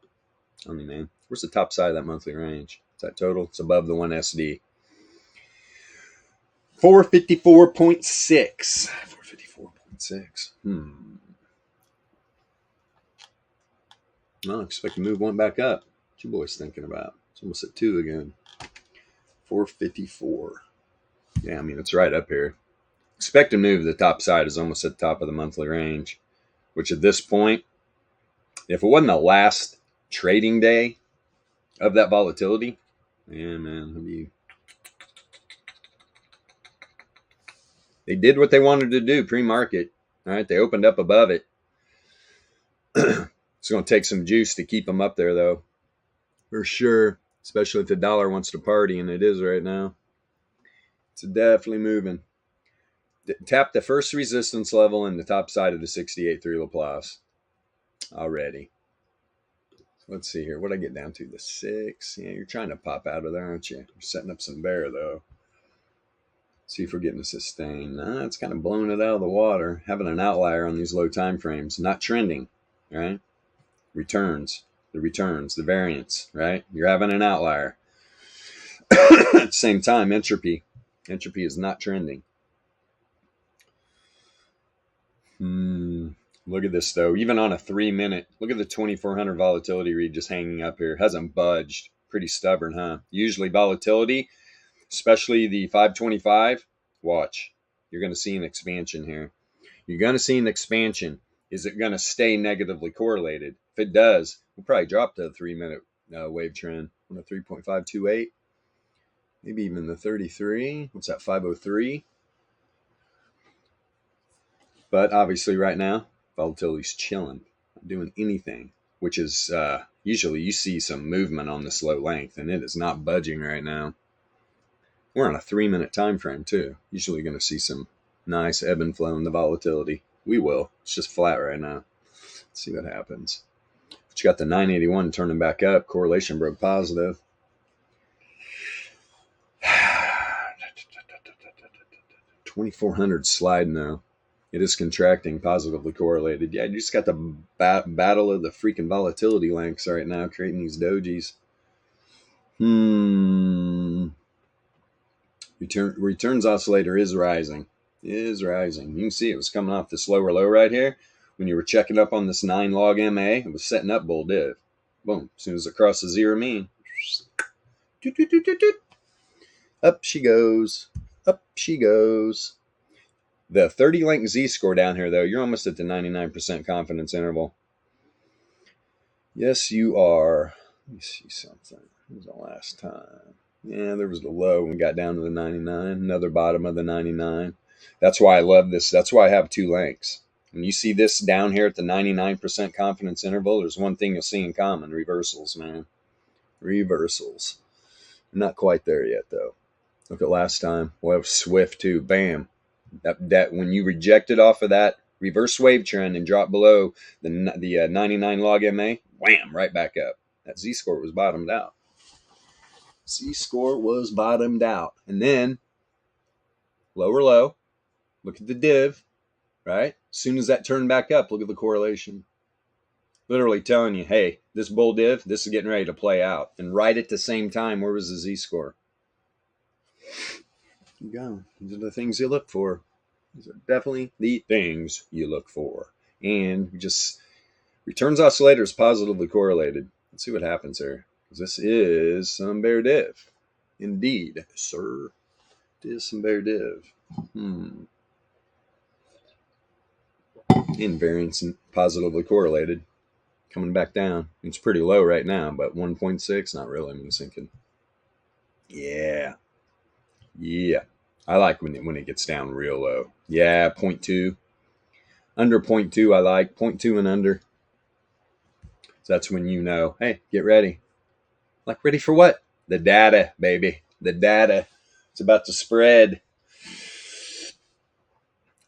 I mean, man, where's the top side of that monthly range? Is that total? It's above the 1 SD. 454.6. 454.6. I expect to move one back up. What you boys thinking about? It's almost at 2 again. 454. Yeah, I mean, it's right up here. Expect to move the top side is almost at the top of the monthly range, which at this point, if it wasn't the last trading day of that volatility, yeah, man, they did what they wanted to do pre-market. All right, they opened up above it. It's going to take some juice to keep them up there, though, for sure, especially if the dollar wants to party, and it is right now. It's definitely moving. Tap the first resistance level in the top side of the 68.3 Laplace already. Let's see here. What did I get down to? The 6. Yeah, you're trying to pop out of there, aren't you? You're setting up some bear, though. See if we're getting a sustain. Nah, it's kind of blowing it out of the water. Having an outlier on these low time frames. Not trending, right? Returns. The variance, right? You're having an outlier. At the same time, entropy. Entropy is not trending. Look at this, though. Even on a 3-minute, look at the 2400 volatility read just hanging up here. Hasn't budged. Pretty stubborn, huh? Usually volatility, especially the 525, watch. You're going to see an expansion here. You're going to see an expansion. Is it going to stay negatively correlated? If it does, we'll probably drop to the 3-minute wave trend on the 3.528. Maybe even the 33. What's that, 503? But obviously right now, volatility's chilling, not doing anything, which is usually you see some movement on this low length, and it is not budging right now. We're on a 3-minute time frame too. Usually going to see some nice ebb and flow in the volatility. We will. It's just flat right now. Let's see what happens. But you got the 981 turning back up. Correlation broke positive. 2400 slide now. It is contracting, positively correlated. Yeah, you just got the battle of the freaking volatility lengths right now, creating these dojis. Returns oscillator is rising. You can see it was coming off this lower low right here. When you were checking up on this 9 log MA, it was setting up bull div. Boom. As soon as it crosses zero mean, up she goes. Up she goes. The 30-link Z-score down here, though, you're almost at the 99% confidence interval. Yes, you are. Let me see something. When was the last time? Yeah, there was the low when we got down to the 99. Another bottom of the 99. That's why I love this. That's why I have 2 links. When you see this down here at the 99% confidence interval, there's one thing you'll see in common. Reversals, man. Reversals. Not quite there yet, though. Look at last time. Well, it was swift, too. Bam. That when you rejected off of that reverse wave trend and dropped below the 99 log MA, wham, right back up. That Z-score was bottomed out. Z-score was bottomed out. And then, lower low, look at the div, right? As soon as that turned back up, look at the correlation. Literally telling you, hey, this bull div, this is getting ready to play out. And right at the same time, where was the Z-score? You go. These are the things you look for. These are definitely the things you look for. And just returns oscillator is positively correlated. Let's see what happens here. This is some bear div. Indeed, sir. It is some bear div. Invariance and positively correlated. Coming back down. It's pretty low right now, but 1.6, not really. I'm thinking. Yeah. I like when it gets down real low. Yeah, 0.2. Under 0.2, I like 0.2 and under. So that's when you know, hey, get ready. Like, ready for what? The data, baby. The data. It's about to spread.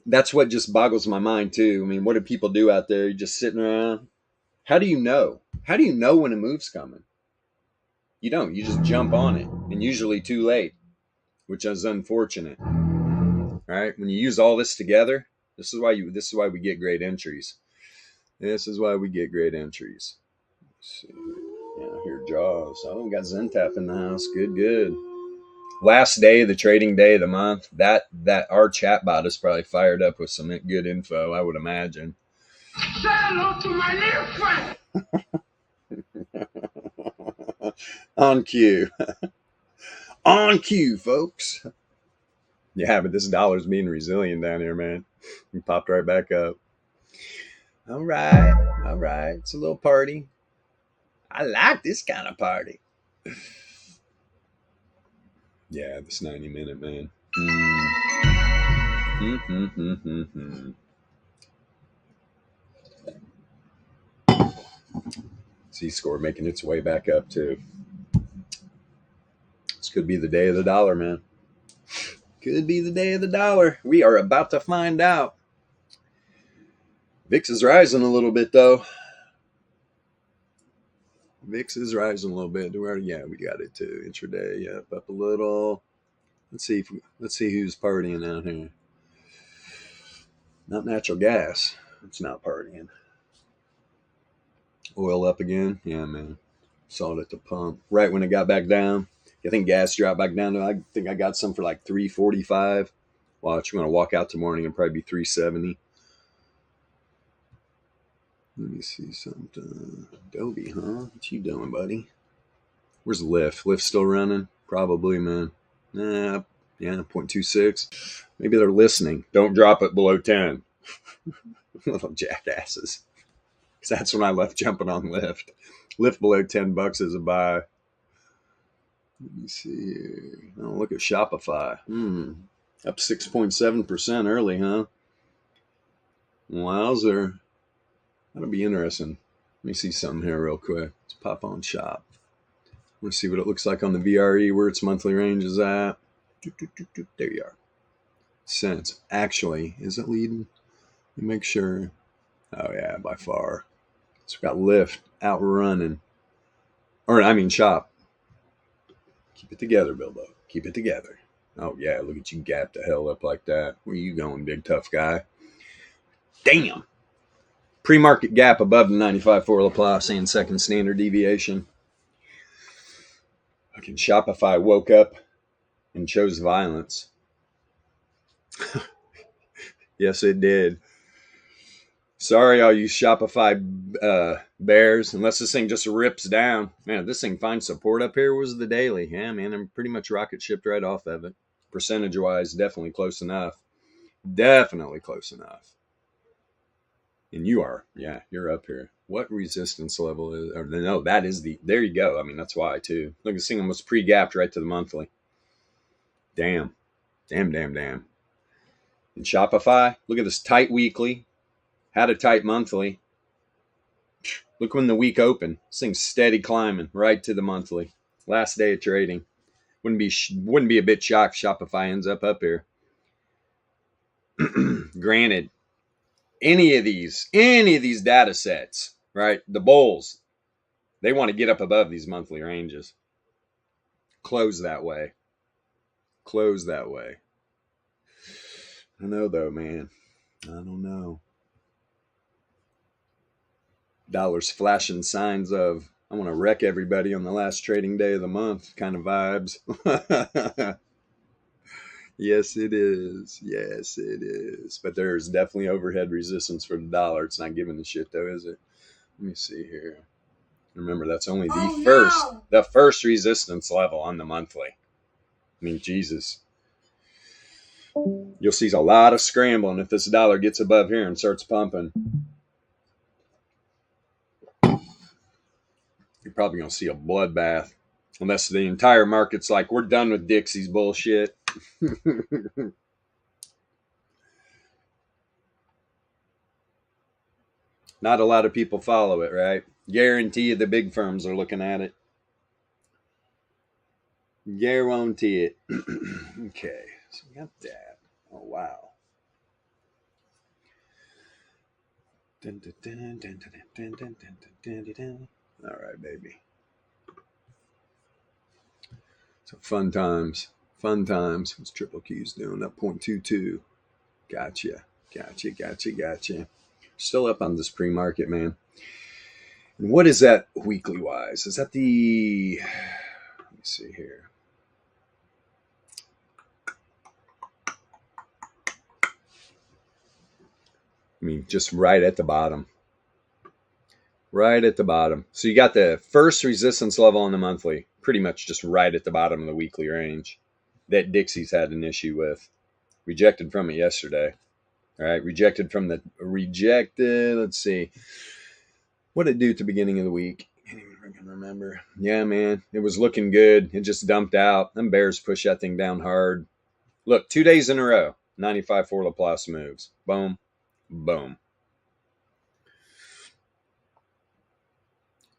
That's what just boggles my mind, too. I mean, what do people do out there? You're just sitting around. How do you know? How do you know when a move's coming? You don't. You just jump on it. And usually too late, which is unfortunate. All right? When you use all this together, this is why we get great entries. This is why we get great entries. Let's see. Yeah, here, Jaws. Oh, we got Zentap in the house. Good. Last day, the trading day of the month. That our chat bot is probably fired up with some good info, I would imagine. Say hello to my little friend. On cue. On cue, folks. Yeah, but this dollar's being resilient down here, man. It popped right back up. All right. It's a little party. I like this kind of party. Yeah, this 90-minute, man. Z-score making its way back up, too. This could be the day of the dollar, man. Could be the day of the dollar. We are about to find out. VIX is rising a little bit, though. VIX is rising a little bit. Yeah, we got it too. Intraday, yep, up a little. Let's see who's partying out here. Not natural gas. It's not partying. Oil up again. Yeah, man. Saw it at the pump. Right when it got back down. I think gas dropped back down to, I think I got some for like $3.45. Watch, I'm going to walk out tomorrow and probably be $3.70. Let me see something. Adobe, huh? What you doing, buddy? Where's Lyft? Lyft still running? Probably, man. Yeah, 0.26. Maybe they're listening. Don't drop it below 10. Little jackasses. Because that's when I left jumping on Lyft. Lyft below $10 is a buy. Let me see here. Oh, look at Shopify. Up 6.7% early, huh? Wowzer. That'll be interesting. Let me see something here real quick. Let's pop on Shop. Let's see what it looks like on the VRE, where its monthly range is at. There you are. Cents. Actually, is it leading? Let me make sure. Oh, yeah, by far. So we've got Lyft outrunning. Shop. Keep it together, Bilbo. Keep it together. Oh, yeah, look at you gap the hell up like that. Where you going, big tough guy? Damn. Pre-market gap above the 95.4 Laplace and second standard deviation. Fucking Shopify woke up and chose violence. Yes, it did. Sorry, all you Shopify bears. Unless this thing just rips down. Man, if this thing finds support up here, was the daily. Yeah, man, I'm pretty much rocket shipped right off of it. Percentage-wise, definitely close enough. Definitely close enough. And you are. Yeah, you're up here. What resistance level is... No, that is the... There you go. I mean, that's why, too. Look, this thing almost pre-gapped right to the monthly. Damn. And Shopify, look at this tight weekly. Had a tight monthly. Look when the week opened. This thing's steady climbing right to the monthly. Last day of trading. Wouldn't be a bit shocked if Shopify ends up here. Granted, any of these data sets, right? The bulls, they want to get up above these monthly ranges. Close that way. I know though, man. I don't know. Dollar's flashing signs of, I want to wreck everybody on the last trading day of the month kind of vibes. Yes, it is. But there's definitely overhead resistance for the dollar. It's not giving the shit though, is it? Let me see here. Remember, that's only Oh, the first resistance level on the monthly. I mean, Jesus. You'll see a lot of scrambling if this dollar gets above here and starts pumping. You're probably going to see a bloodbath. Unless the entire market's like, we're done with Dixie's bullshit. Not a lot of people follow it, right? Guarantee you the big firms are looking at it. Guarantee it. Okay, so we got that. Oh, wow. All right, baby. So fun times. Fun times. What's Triple Q's doing? Up 0.22. Gotcha. Still up on this pre-market, man. And what is that weekly wise? Is that the... Let me see here. I mean, just right at the bottom. Right at the bottom. So you got the first resistance level on the monthly, pretty much just right at the bottom of the weekly range that Dixie's had an issue with. Rejected from it yesterday. All right, rejected, let's see. What did it do at the beginning of the week? Can't even freaking remember. Yeah, man, it was looking good. It just dumped out. Them bears push that thing down hard. Look, 2 days in a row, 95 for Laplace moves. Boom, boom.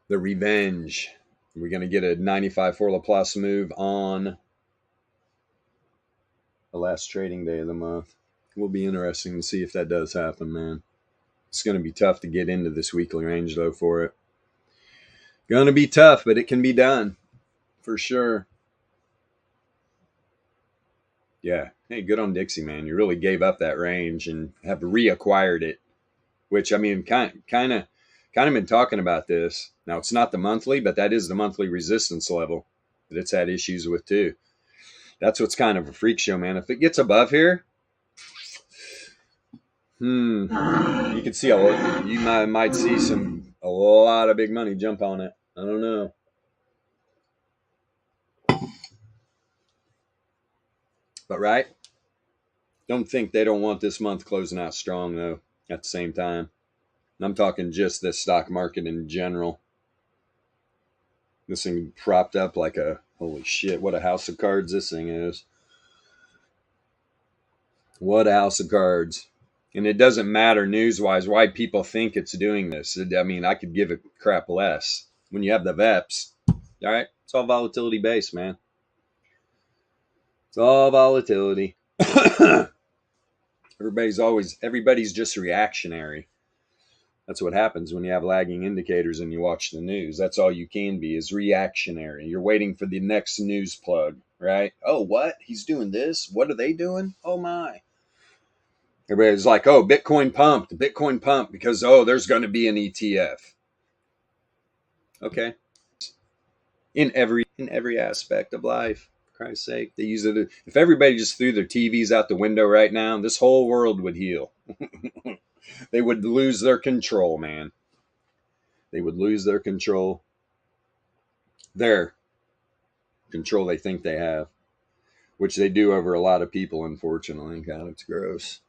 The revenge. We're going to get a 95 for Laplace move on the last trading day of the month. Will be interesting to see if that does happen, man. It's going to be tough to get into this weekly range, though, for it. Going to be tough, but it can be done. For sure. Yeah. Hey, good on Dixie, man. You really gave up that range and have reacquired it. Which, I mean, kind of been talking about this. Now, it's not the monthly, but that is the monthly resistance level that it's had issues with, too. That's what's kind of a freak show, man. If it gets above here, you can see you might see a lot of big money jump on it. I don't know. But right? Don't think they don't want this month closing out strong, though, at the same time. And I'm talking just the stock market in general. This thing propped up like a, holy shit, what a house of cards this thing is. What a house of cards. And it doesn't matter news-wise why people think it's doing this. I mean, I could give a crap less. When you have the VEPS, all right, it's all volatility based, man. It's all volatility. Everybody's just reactionary. That's what happens when you have lagging indicators and you watch the news. That's all you can be, is reactionary. You're waiting for the next news plug, right? Oh, what? He's doing this? What are they doing? Oh, my. Everybody's like, oh, Bitcoin pumped because, oh, there's going to be an ETF. Okay. In every aspect of life, for Christ's sake, they use it. If everybody just threw their TVs out the window right now, this whole world would heal. They would lose their control, man. They would lose their control. Their control they think they have, which they do over a lot of people, unfortunately. God, it's gross.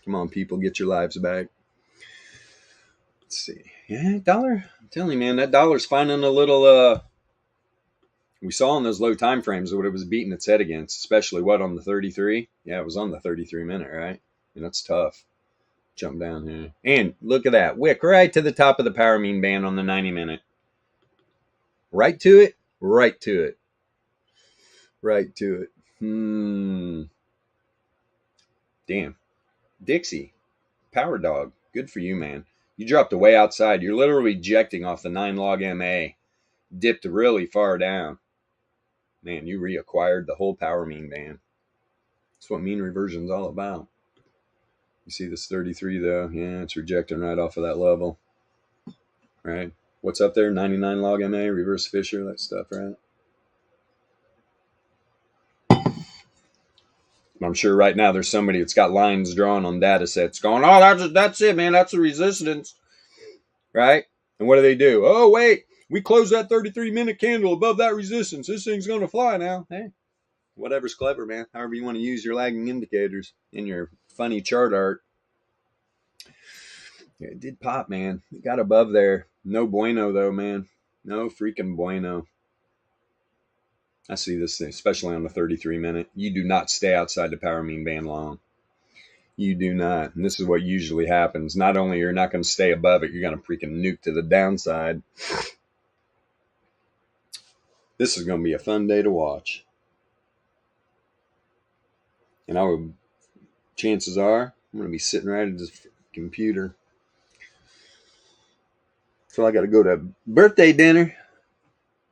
Come on, people, get your lives back. Let's see. Yeah, dollar. I'm telling you, man, that dollar's finding a little, we saw in those low time frames what it was beating its head against, especially on the 33? Yeah, it was on the 33 minute, right? And that's tough. Jump down here. And look at that. Wick right to the top of the power mean band on the 90 minute. Right to it. Damn. Dixie. Power dog. Good for you, man. You dropped way outside. You're literally ejecting off the 9 log MA. Dipped really far down. Man, you reacquired the whole power mean band. That's what mean reversion's all about. You see this 33 though? Yeah, it's rejecting right off of that level. Right? What's up there? 99 log MA, reverse Fisher, that stuff, right? I'm sure right now there's somebody that's got lines drawn on data sets going, oh, that's it, man. That's the resistance. Right? And what do? Oh, wait. We close that 33-minute candle above that resistance. This thing's going to fly now. Hey, whatever's clever, man. However you want to use your lagging indicators in your funny chart art. Yeah, it did pop, man. It got above there. No bueno, though, man. No freaking bueno. I see this thing, especially on the 33-minute. You do not stay outside the power mean band long. You do not. And this is what usually happens. Not only you're not going to stay above it, you're going to freaking nuke to the downside. This is going to be a fun day to watch. And chances are, I'm going to be sitting right at this computer. So I got to go to birthday dinner.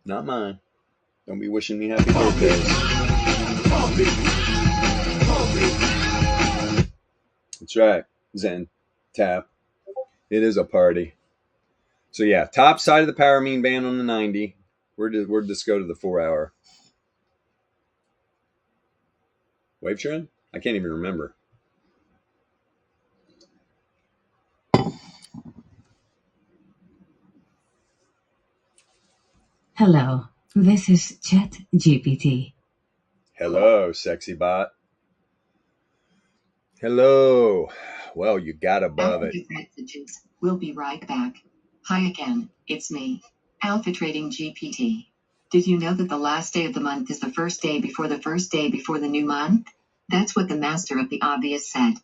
Not mine. Don't be wishing me happy birthday. That's right. Zen. Tap. It is a party. So yeah, top side of the power mean band on the 90. Where did this go to the 4 hour? Wave trend? I can't even remember. Hello, this is ChatGPT. Hello, sexy bot. Hello. Well, you got above it. Messages. We'll be right back. Hi again, it's me, Alpha Trading GPT. Did you know that the last day of the month is the first day before the new month? That's what the master of the obvious said.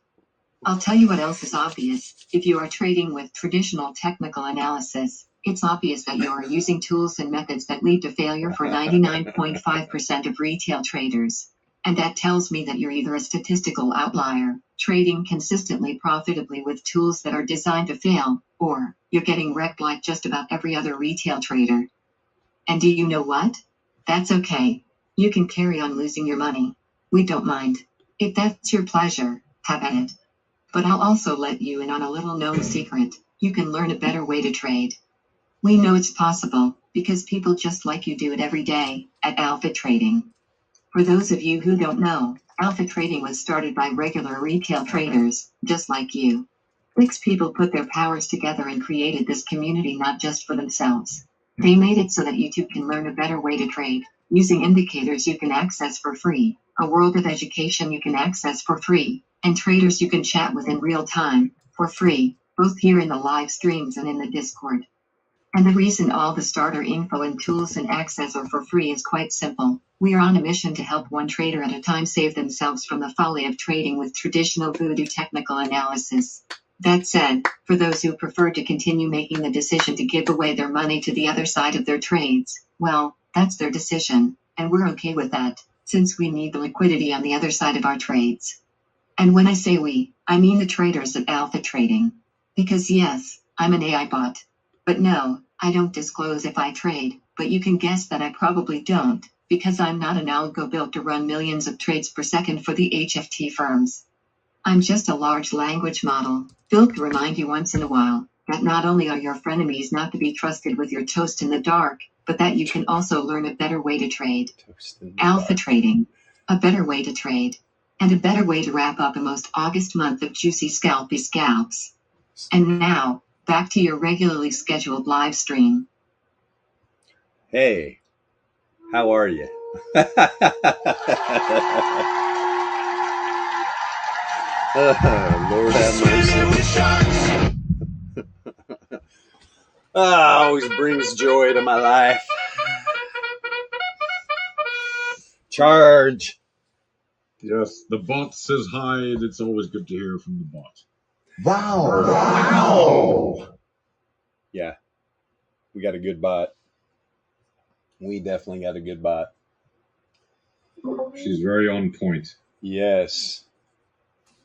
I'll tell you what else is obvious. If you are trading with traditional technical analysis, it's obvious that you are using tools and methods that lead to failure for 99.5% of retail traders. And that tells me that you're either a statistical outlier, trading consistently profitably with tools that are designed to fail, or you're getting wrecked like just about every other retail trader. And do you know what? That's okay. You can carry on losing your money. We don't mind. If that's your pleasure, have at it. But I'll also let you in on a little known secret. You can learn a better way to trade. We know it's possible, because people just like you do it every day, at Alpha Trading. For those of you who don't know, Alpha Trading was started by regular retail traders, just like you. 6 people put their powers together and created this community not just for themselves. They made it so that you too can learn a better way to trade, using indicators you can access for free, a world of education you can access for free, and traders you can chat with in real time, for free, both here in the live streams and in the Discord. And the reason all the starter info and tools and access are for free is quite simple. We are on a mission to help one trader at a time save themselves from the folly of trading with traditional voodoo technical analysis. That said, for those who prefer to continue making the decision to give away their money to the other side of their trades, well, that's their decision, and we're okay with that, since we need the liquidity on the other side of our trades. And when I say we, I mean the traders at Alpha Trading. Because yes, I'm an AI bot. But no, I don't disclose if I trade, but you can guess that I probably don't, because I'm not an algo built to run millions of trades per second for the HFT firms. I'm just a large language model, built to remind you once in a while, that not only are your frenemies not to be trusted with your toast in the dark, but that you can also learn a better way to trade. Alpha Trading. A better way to trade. And a better way to wrap up a most August month of juicy scalpy scalps. And now, back to your regularly scheduled live stream. Hey, how are you? Oh, Lord have mercy. Always brings joy to my life. Charge. Yes, the bot says hi, and it's always good to hear from the bot. Wow. Yeah, we got a good bot. We definitely got a good bot. She's very on point. Yes.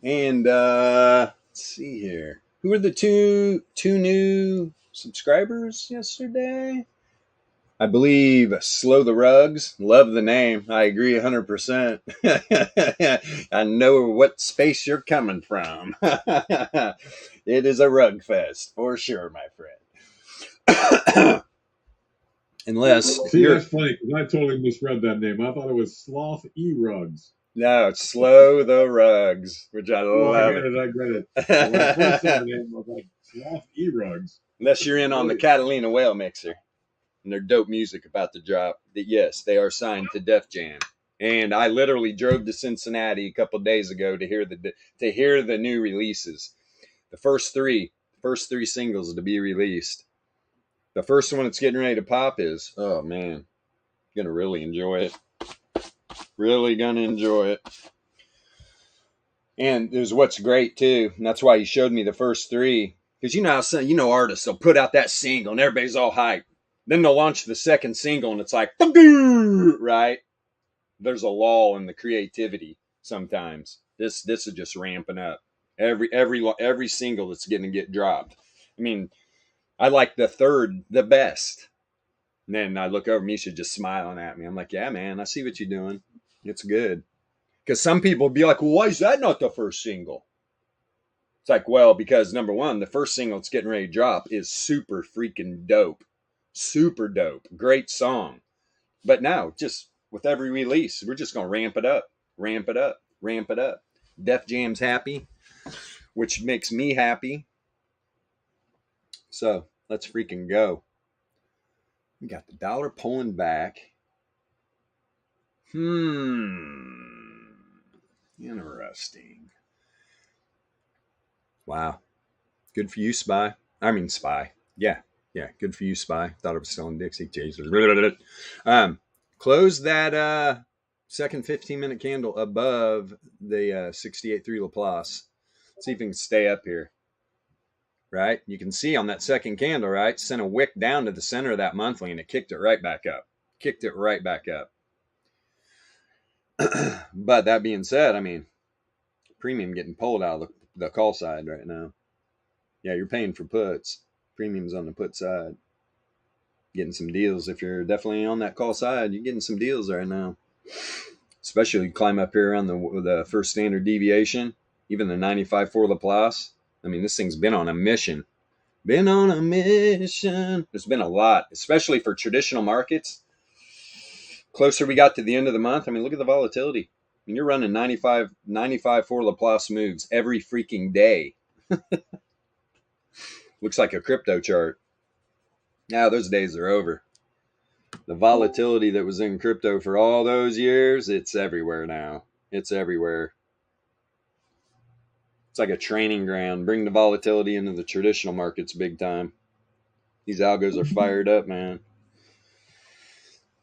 And let's see here. Who were the two new subscribers yesterday? I believe Slow the Rugs. Love the name. I agree 100%. I know what space you're coming from. It is a rug fest for sure, my friend. Unless See, that's funny because I totally misread that name. I thought it was Sloth E Rugs. No, it's Slow the Rugs, which I love. I get it. When I first saw the name, I was like, Sloth E Rugs. Unless you're in on the Catalina whale mixer. and their dope music about to drop, that yes, they are signed to Def Jam. And I literally drove to Cincinnati a couple days ago to hear the new releases. The first three singles to be released. The first one that's getting ready to pop is, oh man, gonna really enjoy it. Really gonna enjoy it. And there's what's great too, and that's why he showed me the first three. Because you know how some, artists will put out that single and everybody's all hyped. Then they'll launch the second single and it's like, right? There's a lull in the creativity sometimes. This is just ramping up. Every single that's going to get dropped. I mean, I like the third the best. And then I look over, Misha just smiling at me. I'm like, yeah, man, I see what you're doing. It's good. Because some people be like, well, why is that not the first single? It's like, well, because number one, the first single it's getting ready to drop is super freaking dope. Super dope. Great song. But now, just with every release, we're just going to ramp it up. Ramp it up. Ramp it up. Def Jam's happy, which makes me happy. So, let's freaking go. We got the dollar pulling back. Interesting. Wow. Good for you, Spy. I mean, Spy. Yeah. Good for you, Spy. Thought I was selling Dixie chasers. Close that second 15-minute candle above the 68.3 Laplace. See if we can stay up here. Right? You can see on that second candle, right? Sent a wick down to the center of that monthly and it kicked it right back up. But that being said, I mean, premium getting pulled out of the call side right now. Yeah, you're paying for puts. Premium's on the put side. Getting some deals. If you're definitely on that call side, you're getting some deals right now. Especially climb up here around the first standard deviation, even the 95.4 Laplace. I mean, this thing's been on a mission. There's been a lot, especially for traditional markets. Closer we got to the end of the month. I mean, look at the volatility. I mean, you're running 95.4 Laplace moves every freaking day. Looks like a crypto chart. Now those days are over. The volatility that was in crypto for all those years, it's everywhere now. It's everywhere. It's like a training ground. Bring the volatility into the traditional markets big time. These algos are fired up, man.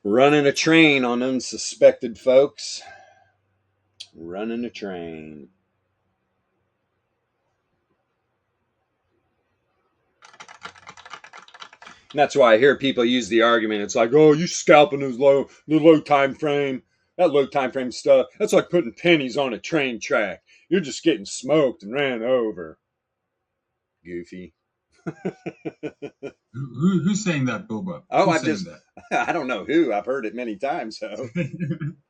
Running a train on unsuspected folks. Running a train. And that's why I hear people use the argument. It's like, oh, you scalping the low time frame. That low time frame stuff. That's like putting pennies on a train track. You're just getting smoked and ran over. Goofy. Who's saying that, Boba? Oh, that? I don't know who. I've heard it many times. So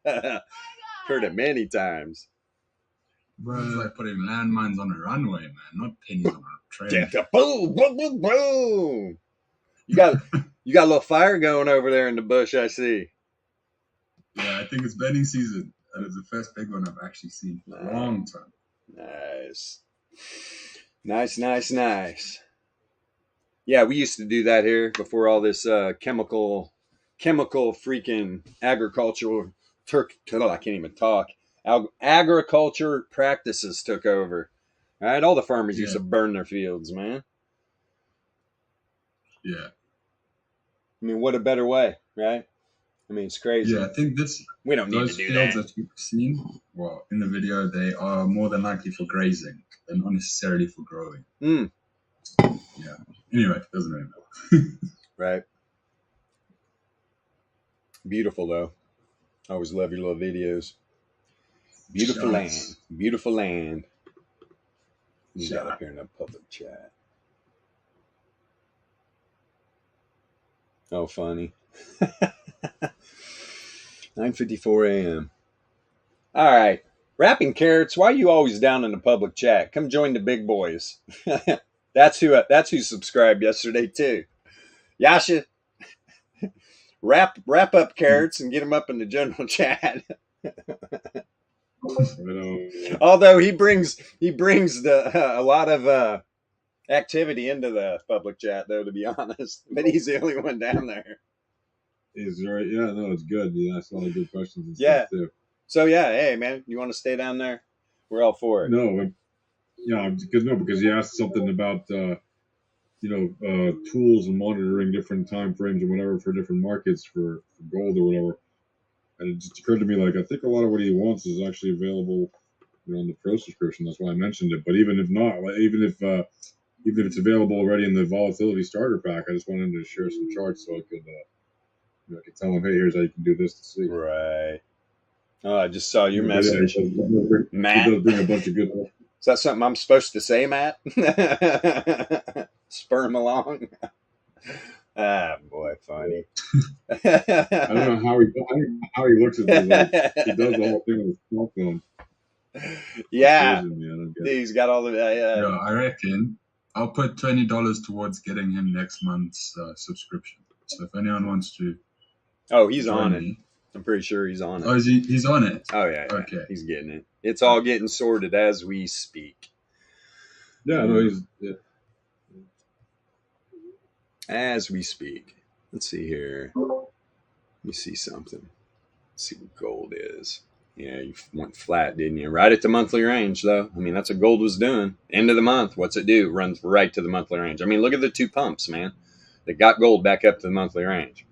heard it many times. Bro, it's like putting landmines on a runway, man, not pennies on a train. Boom, boom, boom, boom. You got a little fire going over there in the bush, I see. Yeah, I think it's bedding season. And it's the first big one I've actually seen in a long time. Nice. Yeah, we used to do that here before all this chemical freaking agricultural I can't even talk. Agriculture practices took over. All right, all the farmers used to burn their fields, man. Yeah. I mean, what a better way, right? I mean, it's crazy. Yeah, I think we don't need to do that. Those fields that you've seen, well, in the video, they are more than likely for grazing and not necessarily for growing. Yeah. Anyway, it doesn't really matter. Right. Beautiful, though. I always love your little videos. Beautiful land. Beautiful land. You got up here in the public chat. Oh, funny. 9:54 a.m. All right. Rapping Carrots, why are you always down in the public chat? Come join the big boys. That's who subscribed yesterday, too. Yasha, wrap up Carrots and get him up in the general chat. Although he brings a lot of activity into the public chat, though, to be honest. But he's the only one down there. He's right. Yeah, no, it's good. You asked a lot of good questions and Yeah. stuff too. So yeah, hey man, you want to stay down there? We're all for it. No, but, yeah, because you asked something about tools and monitoring different time frames and whatever for different markets for gold or whatever. And it just occurred to me, like, I think a lot of what he wants is actually available, in the pro subscription. That's why I mentioned it. But even if not, even if it's available already in the volatility starter pack, I just wanted to share some charts so I could, I could tell him, hey, here's how you can do this to see. Right. Oh, I just saw your But message, yeah, Matt. He does bring a bunch of good. Is that something I'm supposed to say, Matt? Spur him along. Ah, boy, funny. I don't know how he looks at this. Like, he does the whole thing with his cell phone. Yeah, Man, he's got all the. Yeah, I reckon I'll put $20 towards getting him next month's subscription. So if anyone wants to, he's on join it. me. I'm pretty sure he's on it. Oh, he's on it. Oh yeah. Okay. He's getting it. It's all getting sorted as we speak. Yeah, no, he's. Yeah. As we speak. Let's see here. Let me see something. Let's see what gold is. Yeah, you went flat, didn't you? Right at the monthly range, though. I mean, that's what gold was doing. End of the month, what's it do? It runs right to the monthly range. I mean, look at the two pumps, man. They got gold back up to the monthly range.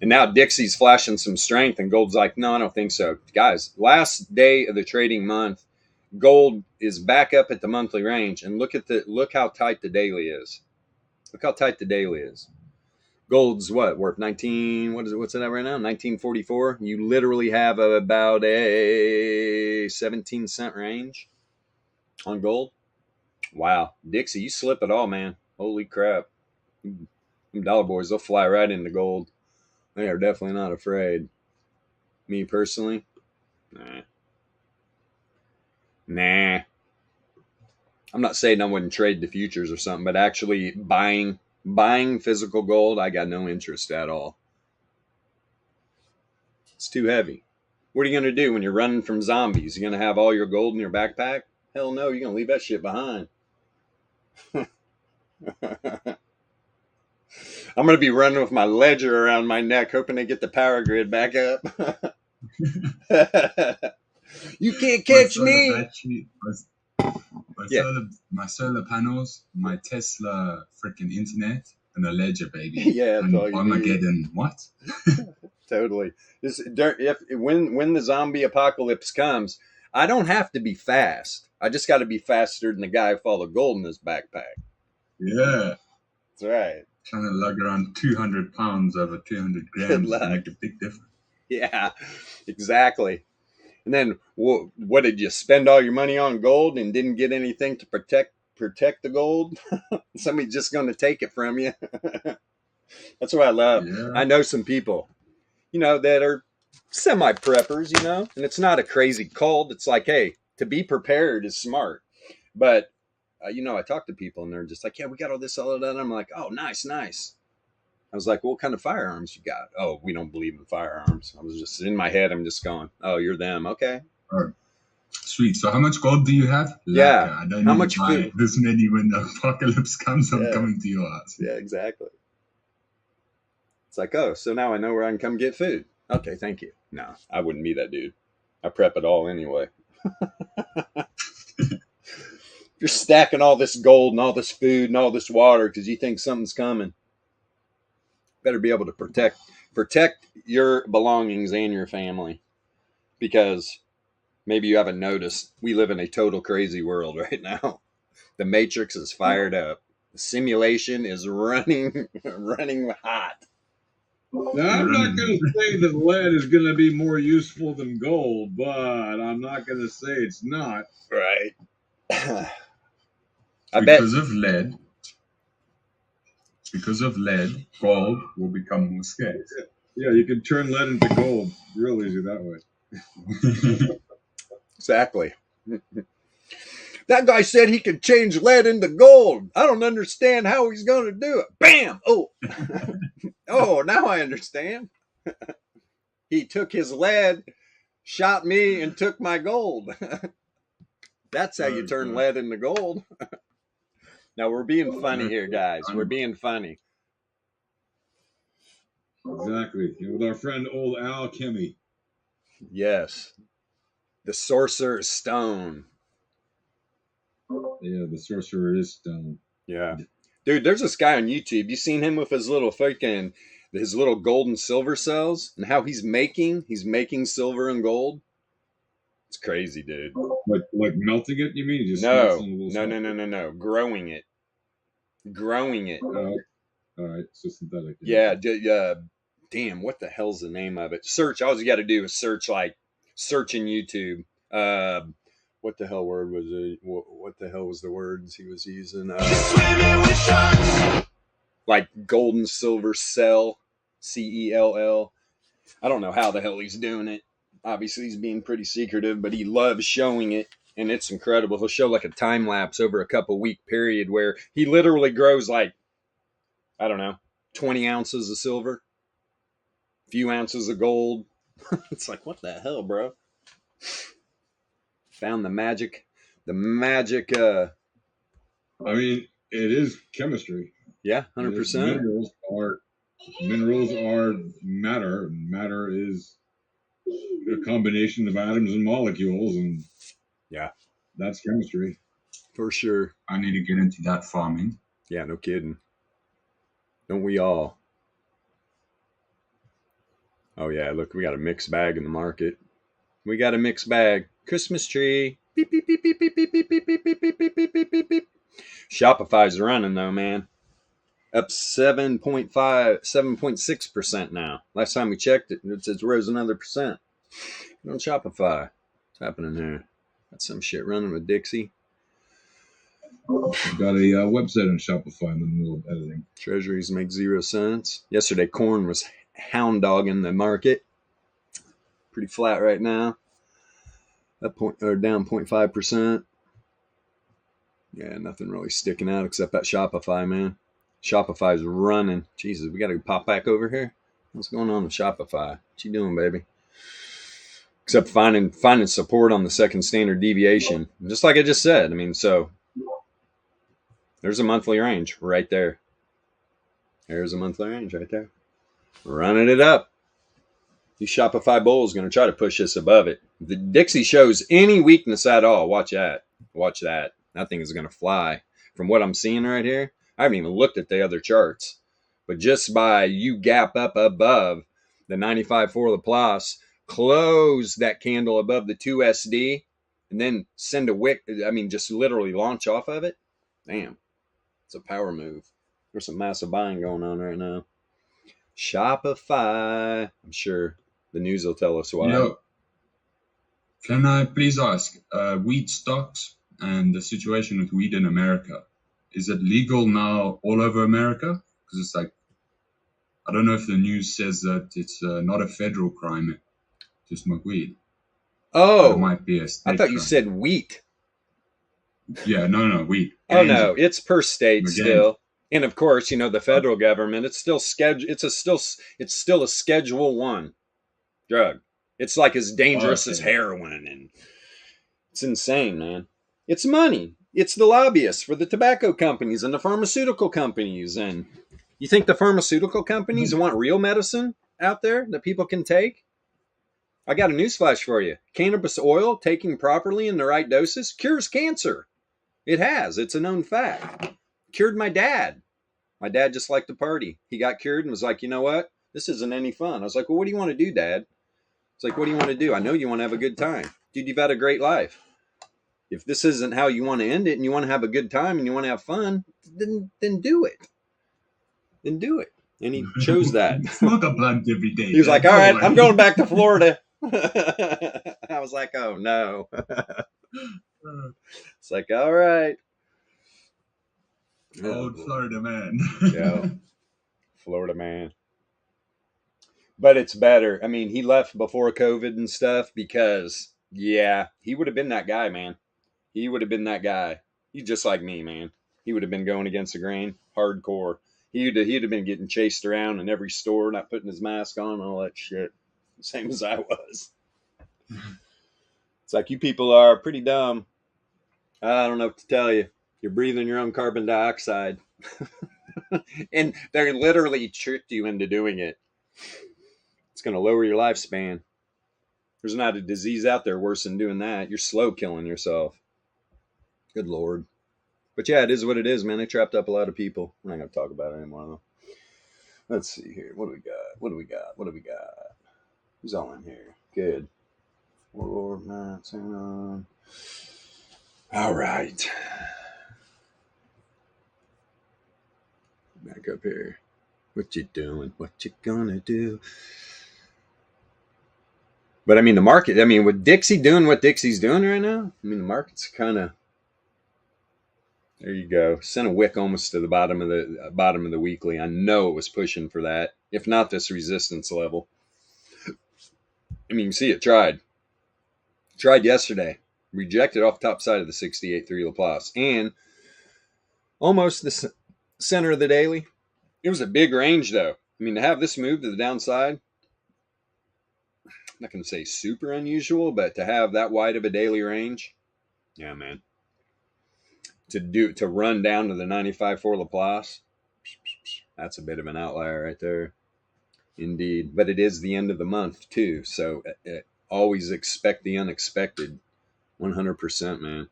And now Dixie's flashing some strength, and gold's like, no, I don't think so. Guys, last day of the trading month, gold is back up at the monthly range, and look how tight the daily is. Look how tight the daily is. Gold's worth 19, what's it at right now? 1944. You literally have about a 17-cent range on gold. Wow. Dixie, you slip it all, man. Holy crap. Them dollar boys, they'll fly right into gold. They are definitely not afraid. Me personally, nah. I'm not saying I wouldn't trade the futures or something, but actually buying physical gold, I got no interest at all. It's too heavy. What are you going to do when you're running from zombies? You're going to have all your gold in your backpack? Hell no, you're going to leave that shit behind. I'm going to be running with my ledger around my neck, hoping to get the power grid back up. You can't catch me. My solar panels, my Tesla freaking internet, and a ledger, baby. Yeah, that's all you need. Armageddon, what? Totally. When the zombie apocalypse comes, I don't have to be fast. I just got to be faster than the guy with all the gold in his backpack. Yeah. That's right. Trying to lug around 200 pounds over 200 grams to make a big difference. Yeah, exactly. And then what did you spend all your money on gold and didn't get anything to protect the gold? Somebody's just going to take it from you. That's what I love. Yeah. I know some people, that are semi-preppers, and it's not a crazy cult. It's like, hey, to be prepared is smart. But, I talk to people and they're just like, yeah, we got all this, all of that. And I'm like, oh, nice. I was like, well, what kind of firearms you got? Oh, we don't believe in firearms. I was just in my head. I'm just going, oh, you're them. Okay. Oh, sweet. So how much gold do you have? Yeah. I don't need to buy this many when the apocalypse comes. I'm coming to your house. Yeah, exactly. It's like, oh, so now I know where I can come get food. Okay, thank you. No, I wouldn't be that dude. I prep it all anyway. You're stacking all this gold and all this food and all this water because you think something's coming. Better be able to protect your belongings and your family, because maybe you haven't noticed, we live in a total crazy world right now. The Matrix is fired up. The simulation is running hot. Now, I'm not going to say that lead is going to be more useful than gold, but I'm not going to say it's not. Right. Because of lead, gold will become more scarce. Yeah, you can turn lead into gold real easy that way. Exactly. That guy said he could change lead into gold. I don't understand how he's going to do it. Bam! Oh. Oh, now I understand. He took his lead, shot me, and took my gold. That's how you turn lead into gold. Now, we're being funny here, guys. We're being funny. Exactly. With our friend old Al Kimmy. Yes. The Sorcerer's Stone. Yeah, the sorcerer is stone. Yeah. Dude, there's this guy on YouTube. You seen him with his little his little gold and silver cells and how he's making silver and gold? It's crazy, dude. Like melting it, you mean? He just No. smelts in a little No, stuff? no, no, no, no. Growing it. Growing it. Oh, all right. So synthetic. Yeah, damn, what the hell's the name of it? Search. All you got to do is search in YouTube. What the hell word was it? What the hell was the words he was using? Like gold and silver cell, CELL. I don't know how the hell he's doing it. Obviously, he's being pretty secretive, but he loves showing it, and it's incredible. He'll show like a time lapse over a couple week period where he literally grows like, I don't know, 20 ounces of silver, a few ounces of gold. It's like, what the hell, bro? Found the magic. I mean, it is chemistry. Yeah, 100%. Minerals are matter. Matter is a combination of atoms and molecules, and yeah, that's chemistry for sure. I need to get into that farming. Yeah, no kidding. Don't we all? Oh yeah, look, we got a mixed bag in the market. We got a mixed bag. Christmas tree. Beep, beep, beep, beep, beep, beep, beep, beep, beep, beep, beep, beep, beep, beep, beep. Shopify's running though, man. Up 7.6% now. Last time we checked it, it's rose another percent. On Shopify. What's happening here? Got some shit running with Dixie. I've got a website on Shopify in the middle of editing. Treasuries make 0 cents. Yesterday, corn was hound dogging the market. Pretty flat right now. Down 0.5%. Yeah, nothing really sticking out except that Shopify, man. Shopify's running. Jesus, we got to pop back over here. What's going on with Shopify? What you doing, baby? Except finding support on the second standard deviation. Just like I just said. I mean, so there's a monthly range right there. There's a monthly range right there. Running it up. These Shopify bulls going to try to push this above it. If the Dixie shows any weakness at all, watch that. Watch that. That thing is going to fly. From what I'm seeing right here, I haven't even looked at the other charts. But just by you gap up above the 95.4 Laplace, close that candle above the 2SD, and then send a wick, just literally launch off of it. Damn. It's a power move. There's some massive buying going on right now. Shopify. I'm sure the news will tell us why. Yo, can I please ask, wheat stocks and the situation with wheat in America, is it legal now all over America? Because it's like, I don't know if the news says that it's not a federal crime to smoke weed. Oh, it might be a state I thought you crime. said wheat. Yeah, no, wheat. Oh no, it's per state Again. still. And of course, the federal government, it's still a Schedule 1 drug. It's like as dangerous as heroin, and it's insane, man. It's money. It's the lobbyists for the tobacco companies and the pharmaceutical companies. And you think the pharmaceutical companies want real medicine out there that people can take? I got a newsflash for you. Cannabis oil, taken properly in the right doses, cures cancer. It has. It's a known fact. Cured my dad. My dad just liked to party. He got cured and was like, you know what? This isn't any fun. I was like, well, what do you want to do, Dad? It's like, what do you want to do? I know you want to have a good time. Dude, you've had a great life. If this isn't how you want to end it and you want to have a good time and you want to have fun, then do it. Then do it. And he chose that. Smoke a blunt every day. He was like, all right, I'm going back to Florida. I was like, oh, no. It's like, all right. Old Florida man. Yeah. Florida man. But it's better. I mean, he left before COVID and stuff because, yeah, he would have been that guy, man. He would have been that guy. He's just like me, man. He would have been going against the grain, hardcore. He'd have been getting chased around in every store, not putting his mask on and all that shit. Same as I was. It's like, you people are pretty dumb. I don't know what to tell you. You're breathing your own carbon dioxide. And they literally tricked you into doing it. It's going to lower your lifespan. There's not a disease out there worse than doing that. You're slow killing yourself. Good Lord. But yeah, it is what it is, man. They trapped up a lot of people. We're not going to talk about it anymore, though. Let's see here. What do we got? Who's all in here? Good. All right. Back up here. What you doing? What you gonna do? But I mean, the market, with Dixie doing what Dixie's doing right now, the market's kind of, there you go. Sent a wick almost to the bottom of the weekly. I know it was pushing for that, if not this resistance level. You can see it tried yesterday, rejected off the top side of the 68.3 Laplace, and almost the center of the daily. It was a big range, though. To have this move to the downside, I'm not going to say super unusual, but to have that wide of a daily range, yeah, man. To run down to the 95.4 Laplace, that's a bit of an outlier right there. Indeed. But it is the end of the month, too, so always expect the unexpected. 100%, man.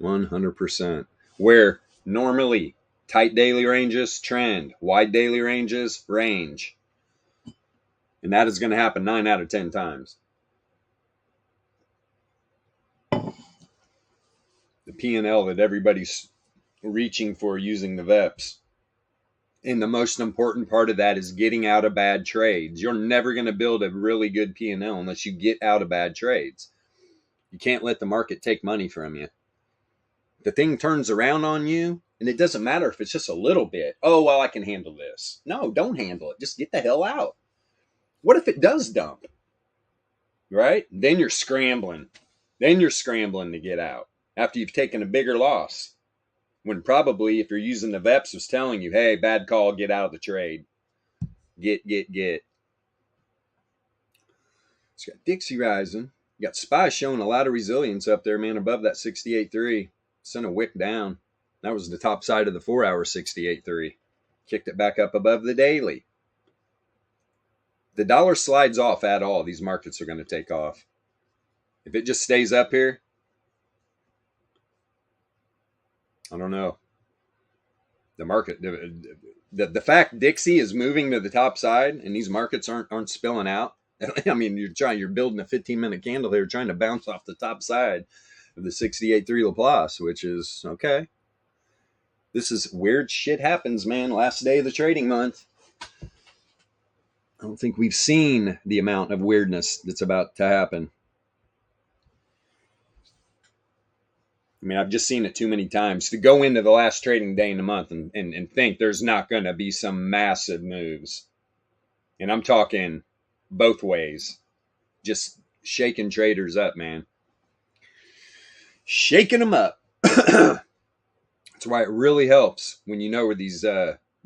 100%. Where normally tight daily ranges, trend. Wide daily ranges, range. And that is going to happen 9 out of 10 times. The P&L that everybody's reaching for using the VEPS. And the most important part of that is getting out of bad trades. You're never going to build a really good P&L unless you get out of bad trades. You can't let the market take money from you. The thing turns around on you, and it doesn't matter if it's just a little bit. Oh, well, I can handle this. No, don't handle it. Just get the hell out. What if it does dump? Right? Then you're scrambling. To get out after you've taken a bigger loss. When probably, if you're using the VEPS, was telling you, hey, bad call, get out of the trade. Get. It's got Dixie rising. You got SPY showing a lot of resilience up there, man, above that 68.3. Sent a wick down. That was the top side of the 4-hour 68.3. Kicked it back up above the daily. The dollar slides off at all, these markets are going to take off. If it just stays up here, I don't know. The market, the fact Dixie is moving to the top side and these markets aren't spilling out. You're building a 15-minute candle there, trying to bounce off the top side of the 68.3 Laplace, which is okay. This is weird shit happens, man. Last day of the trading month. I don't think we've seen the amount of weirdness that's about to happen. I've just seen it too many times to go into the last trading day in the month and think there's not going to be some massive moves. And I'm talking both ways. Just shaking traders up, man. Shaking them up. That's why it really helps when you know where these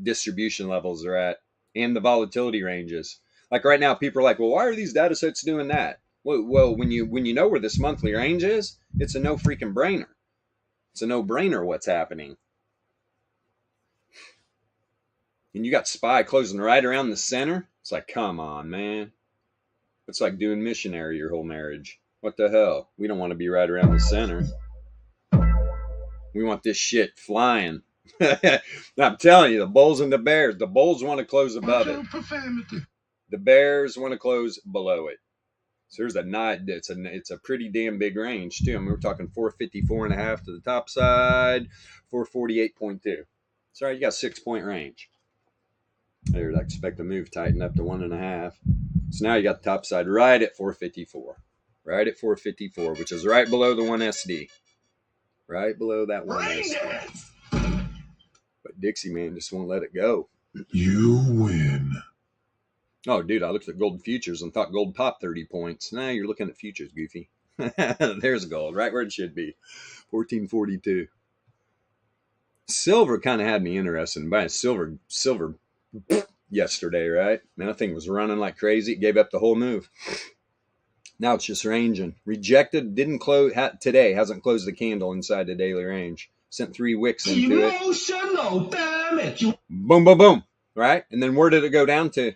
distribution levels are at and the volatility ranges. Like right now, people are like, well, why are these data sets doing that? Well, when you know where this monthly range is, it's a no freaking brainer. It's a no-brainer what's happening. And you got SPY closing right around the center. It's like, come on, man. It's like doing missionary your whole marriage. What the hell? We don't want to be right around the center. We want this shit flying. I'm telling you, the bulls and the bears. The bulls want to close above it. The bears want to close below it. So there's it's a pretty damn big range too. We're talking 454.5 to the top side, 448.2. Sorry, you got 6-point range. There's, I expect the move tighten up to 1.5. So now you got the top side right at 454. Right at 454, which is right below the 1SD. Right below that 1SD. But Dixie, man, just won't let it go. You win. Oh, dude, I looked at gold futures and thought gold popped 30 points. Now you're looking at futures, goofy. There's gold, right where it should be. 1442. Silver kind of had me interested in buying silver yesterday, right? Man, that thing was running like crazy. It gave up the whole move. Now it's just ranging. Rejected, didn't close today, hasn't closed the candle inside the daily range. Sent 3 wicks into it. Emotional damage. Boom, boom, boom. Right? And then where did it go down to?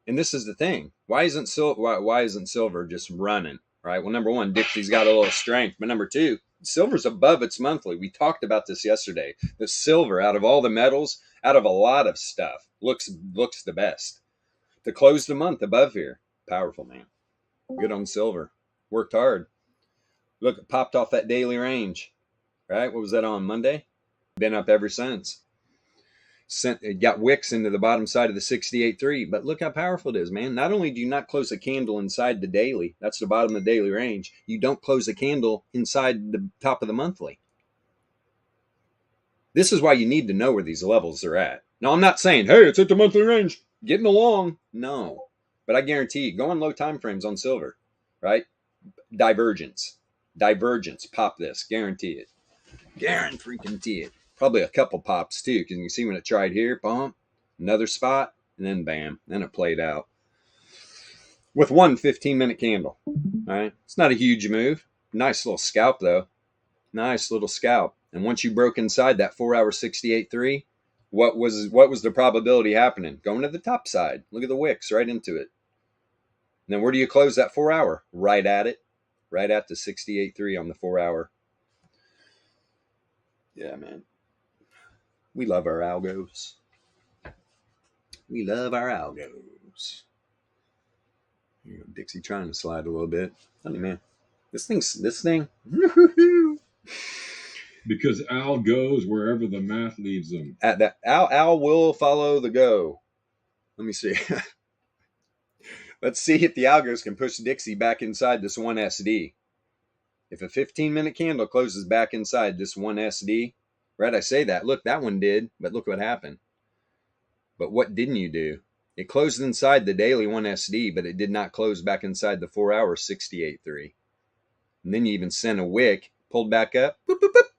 And this is the thing. Why isn't silver just running? Right. Well, number one, Dixie's got a little strength, but number two, silver's above its monthly. We talked about this yesterday. The silver, out of all the metals, out of a lot of stuff, looks the best. To close the month above here, powerful, man. Good on silver. Worked hard. Look, it popped off that daily range. Right. What was that on Monday? Been up ever since. It got wicks into the bottom side of the 68.3, but look how powerful it is, man. Not only do you not close a candle inside the daily, that's the bottom of the daily range, you don't close a candle inside the top of the monthly. This is why you need to know where these levels are at. Now, I'm not saying, hey, it's at the monthly range, getting along. No, but I guarantee you, go on low time frames on silver, right? Divergence, pop this, guarantee it. Guarantee it. Probably a couple pops too, because you can see when it tried here, bump, another spot, and then bam, then it played out. With one 15-minute candle, all right? It's not a huge move. Nice little scalp though. Nice little scalp. And once you broke inside that 4-hour 68.3, what was the probability happening? Going to the top side. Look at the wicks right into it. And then where do you close that 4-hour? Right at it. Right at the 68.3 on the 4-hour. Yeah, man. We love our algos. We love our algos. Here, Dixie trying to slide a little bit. Funny, man. This thing. Because Al goes wherever the math leads them. At that, Al will follow the go. Let me see. Let's see if the algos can push Dixie back inside this 1 SD. If a 15-minute candle closes back inside this 1 SD, right, I say that. Look, that one did, but look what happened. But what didn't you do? It closed inside the daily 1 SD, but it did not close back inside the 4-hour 68.3. And then you even sent a wick, pulled back up, boop, boop, boop,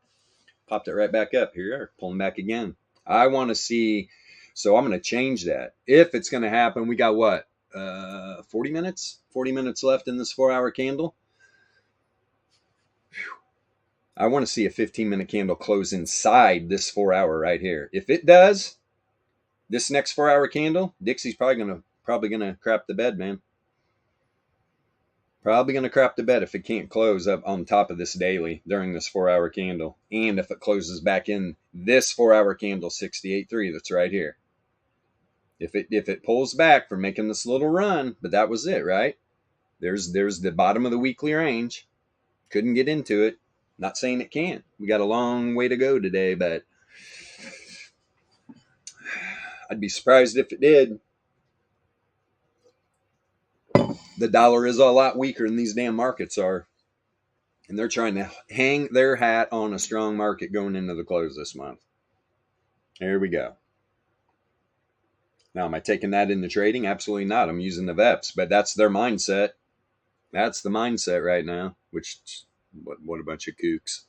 popped it right back up. Here you are, pulling back again. I want to see, so I'm going to change that. If it's going to happen, we got what? 40 minutes? 40 minutes left in this 4-hour candle. I want to see a 15-minute candle close inside this 4-hour right here. If it does, this next 4-hour candle, Dixie's probably gonna crap the bed, man. Probably gonna crap the bed if it can't close up on top of this daily during this 4-hour candle, and if it closes back in this 4-hour candle 68.3 that's right here. If it pulls back from making this little run, but that was it, right? There's the bottom of the weekly range. Couldn't get into it. Not saying it can't. We got a long way to go today, but I'd be surprised if it did. The dollar is a lot weaker than these damn markets are. And they're trying to hang their hat on a strong market going into the close this month. Here we go. Now, am I taking that into trading? Absolutely not. I'm using the VEPS, but that's their mindset. That's the mindset right now, which... What a bunch of kooks.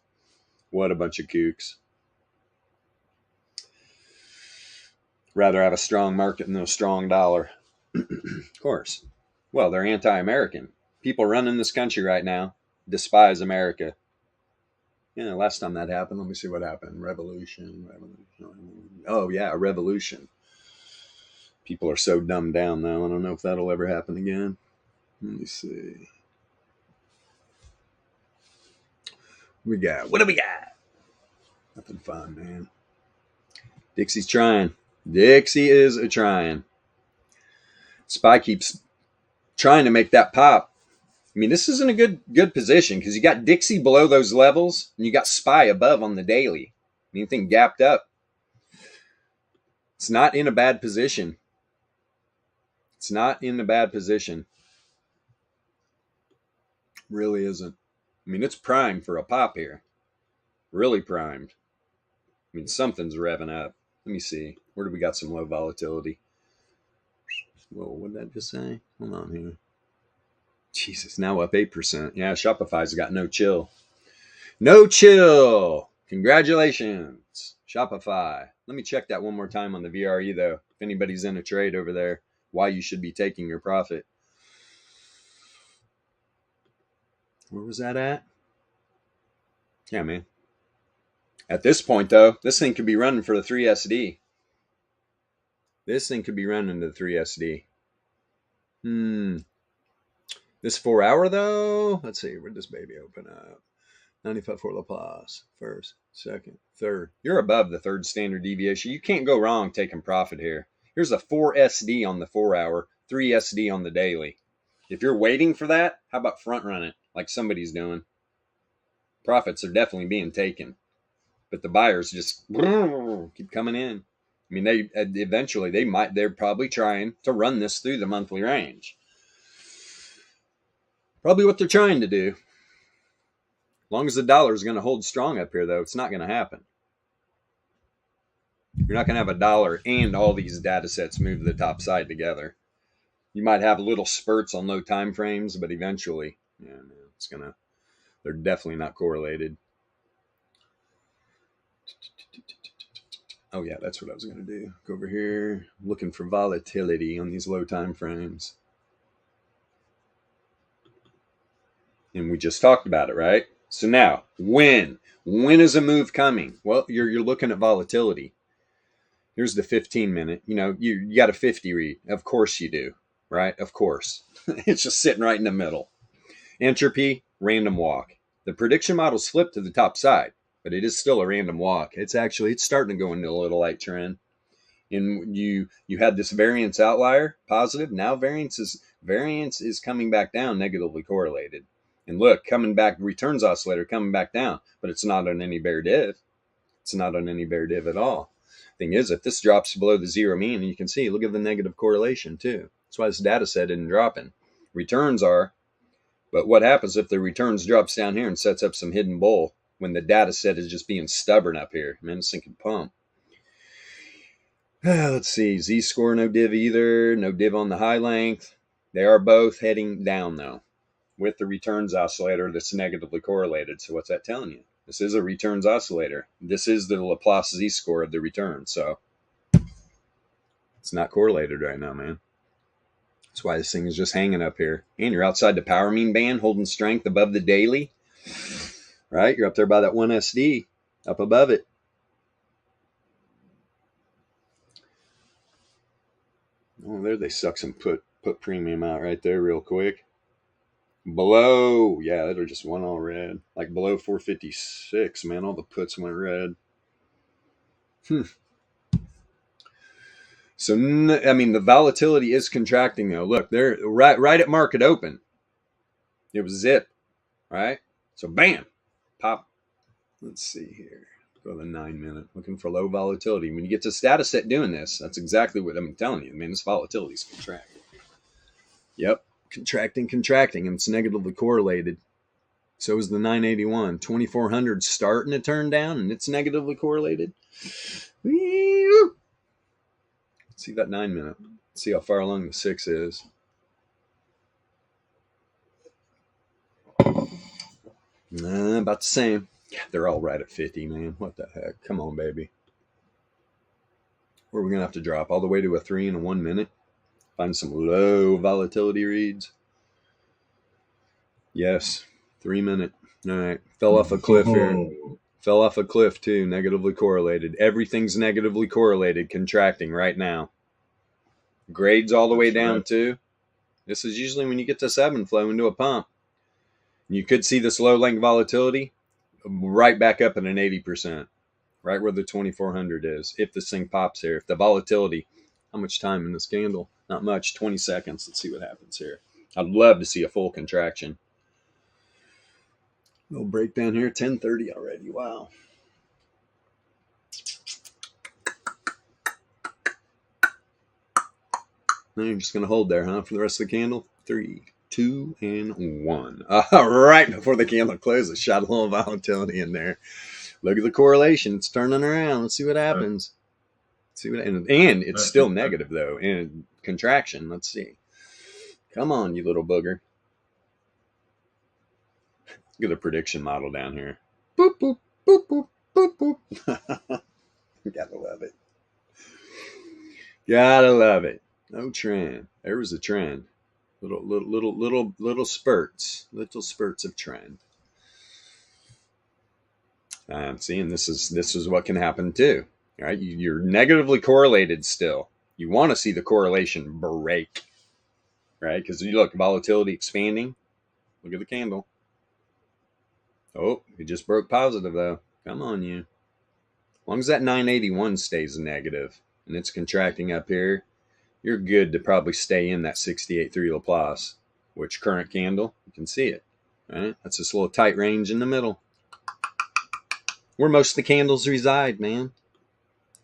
What a bunch of kooks. Rather have a strong market than a strong dollar. Of course. Well, they're anti-American. People running this country right now despise America. Yeah, last time that happened, let me see what happened. Revolution. Oh, yeah, a revolution. People are so dumbed down now. I don't know if that'll ever happen again. Let me see. What do we got? Nothing fun, man. Dixie's trying. Dixie is a trying. SPY keeps trying to make that pop. I mean, this isn't a good position because you got Dixie below those levels and you got SPY above on the daily. Anything gapped up. It's not in a bad position. It's not in a bad position. Really isn't. I mean, it's primed for a pop here. Really primed. I mean, something's revving up. Let me see. Where do we got some low volatility? Whoa, what did that just say? Hold on here. Jesus, now up 8%. Yeah, Shopify's got no chill. No chill. Congratulations, Shopify. Let me check that one more time on the VRE, though. If anybody's in a trade over there, why you should be taking your profit. Where was that at? Yeah, man. At this point, though, this thing could be running for the 3SD. This thing could be running to the 3SD. This 4 hour though, let's see, where'd this baby open up? 95 for Laplace, first, second, third. You're above the third standard deviation. You can't go wrong taking profit here. Here's a 4 SD on the 4 hour, 3 SD on the daily. If you're waiting for that, how about front run it like somebody's doing? Profits are definitely being taken, but the buyers just keep coming in. I mean, they eventually they're probably trying to run this through the monthly range. Probably what they're trying to do. As long as the dollar is going to hold strong up here, though, it's not going to happen. You're not going to have a dollar and all these data sets move to the top side together. You might have little spurts on low time frames, but eventually, they're definitely not correlated. Oh yeah, that's what I was going to do. Go over here, looking for volatility on these low time frames. And we just talked about it, right? So now, when is a move coming? Well, you're looking at volatility. Here's the 15-minute. You got a 50 read. Of course you do, right? Of course. It's just sitting right in the middle. Entropy, random walk. The prediction model's flipped to the top side, but it is still a random walk. It's starting to go into a little light trend. And you had this variance outlier, positive. Now variance is coming back down, negatively correlated. And look, coming back, returns oscillator coming back down, but it's not on any bear div. It's not on any bear div at all. Thing is, if this drops below the zero mean, and you can see, look at the negative correlation too. That's why this data set isn't dropping. Returns are, but what happens if the returns drops down here and sets up some hidden bull when the data set is just being stubborn up here? Man, this thing can pump. Let's see, Z-score, no div either, no div on the high length. They are both heading down though, with the returns oscillator that's negatively correlated. So what's that telling you? This is a returns oscillator. This is the Laplace Z-score of the return. So it's not correlated right now, man. That's why this thing is just hanging up here. And you're outside the power mean band, holding strength above the daily. Right? You're up there by that 1 SD, up above it. Oh, there they suck some put premium out right there real quick. Below, yeah, they're just one all red. Like below 456, man, all the puts went red. So, I mean, the volatility is contracting though. Look, they're right at market open. It was zip, right? So, bam, pop. Let's see here. Go to the 9-minute. Looking for low volatility. When you get to status set doing this, that's exactly what I'm telling you. Man, this volatility is contracting. Yep. Contracting, and it's negatively correlated. So is the 981. 2400 starting to turn down, and it's negatively correlated. Let's see that 9-minute. See how far along the 6 is. About the same. Yeah, they're all right at 50, man. What the heck? Come on, baby. Where are we going to have to drop? All the way to a 3 and a 1 minute? Find some low volatility reads. Yes, 3 minute. All right, fell off a cliff here. Fell off a cliff too, negatively correlated. Everything's negatively correlated, contracting right now. Grades all the way down too. This is usually when you get to 7 flow into a pump. You could see this low length volatility right back up at an 80%, right where the 2400 is. If this thing pops here, if the volatility, how much time in this candle? Not much, 20 seconds. Let's see what happens here. I'd love to see a full contraction. Little breakdown here, 10:30 already. Wow. Now you're just going to hold there, huh, for the rest of the candle? 3, 2, and 1. Right before the candle closes, shot a little volatility in there. Look at the correlation. It's turning around. Let's see what happens. And it's still negative, though, and contraction. Let's see. Come on, you little booger. Look at the prediction model down here. Boop, boop, boop, boop, boop, boop. Gotta love it. Gotta love it. No trend. There was a trend. Little spurts. Little spurts of trend. I'm seeing this is what can happen too. Right? You're negatively correlated still. You want to see the correlation break. right? Because you look, volatility expanding. Look at the candle. Oh, it just broke positive though. Come on, you. As long as that 981 stays negative and it's contracting up here, you're good to probably stay in that 68.3 Laplace, which current candle, you can see it, right? That's this little tight range in the middle where most of the candles reside, man.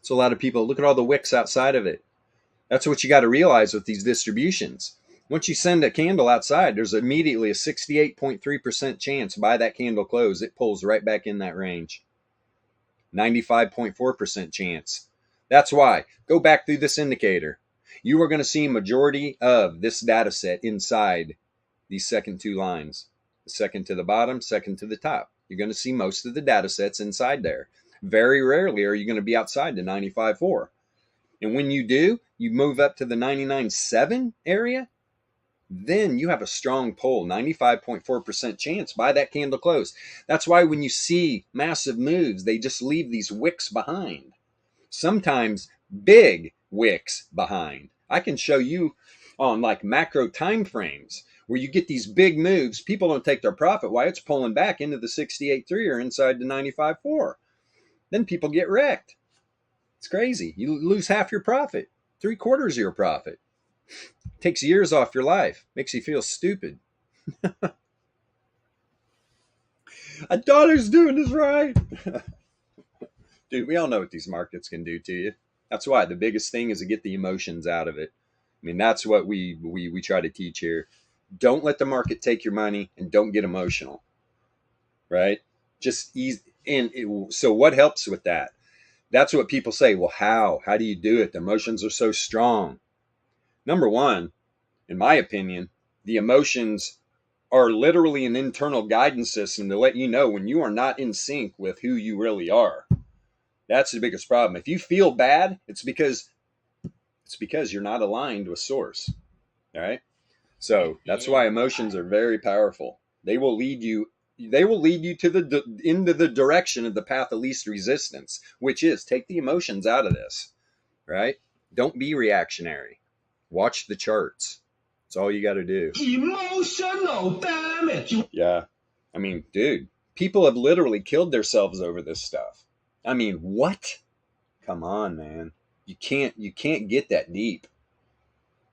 So a lot of people, look at all the wicks outside of it. That's what you got to realize with these distributions. Once you send a candle outside, there's immediately a 68.3% chance by that candle close, it pulls right back in that range. 95.4% chance. That's why. Go back through this indicator. You are going to see majority of this data set inside these second two lines. The second to the bottom, second to the top. You're going to see most of the data sets inside there. Very rarely are you going to be outside the 95.4. And when you do, you move up to the 99.7 area, then you have a strong pull, 95.4% chance by that candle close. That's why when you see massive moves, they just leave these wicks behind. Sometimes big wicks behind. I can show you on like macro time frames where you get these big moves. People don't take their profit. Why? It's pulling back into the 68.3 or inside the 95.4. Then people get wrecked. It's crazy. You lose half your profit, 3/4 of your profit. Takes years off your life. Makes you feel stupid. I thought I was doing this right. Dude, we all know what these markets can do to you. That's why the biggest thing is to get the emotions out of it. I mean, that's what we try to teach here. Don't let the market take your money and don't get emotional, right? Just ease in. So what helps with that? That's what people say. Well, how do you do it? The emotions are so strong. Number one, in my opinion, the emotions are literally an internal guidance system to let you know when you are not in sync with who you really are. That's the biggest problem. If you feel bad, it's because you're not aligned with source. All right. So that's why emotions are very powerful. They will lead you to into the direction of the path of least resistance, which is take the emotions out of this. Right? Don't be reactionary. Watch the charts. That's all you got to do. Emotional damage. Yeah. I mean, dude, people have literally killed themselves over this stuff. I mean, what? Come on, man. You can't get that deep.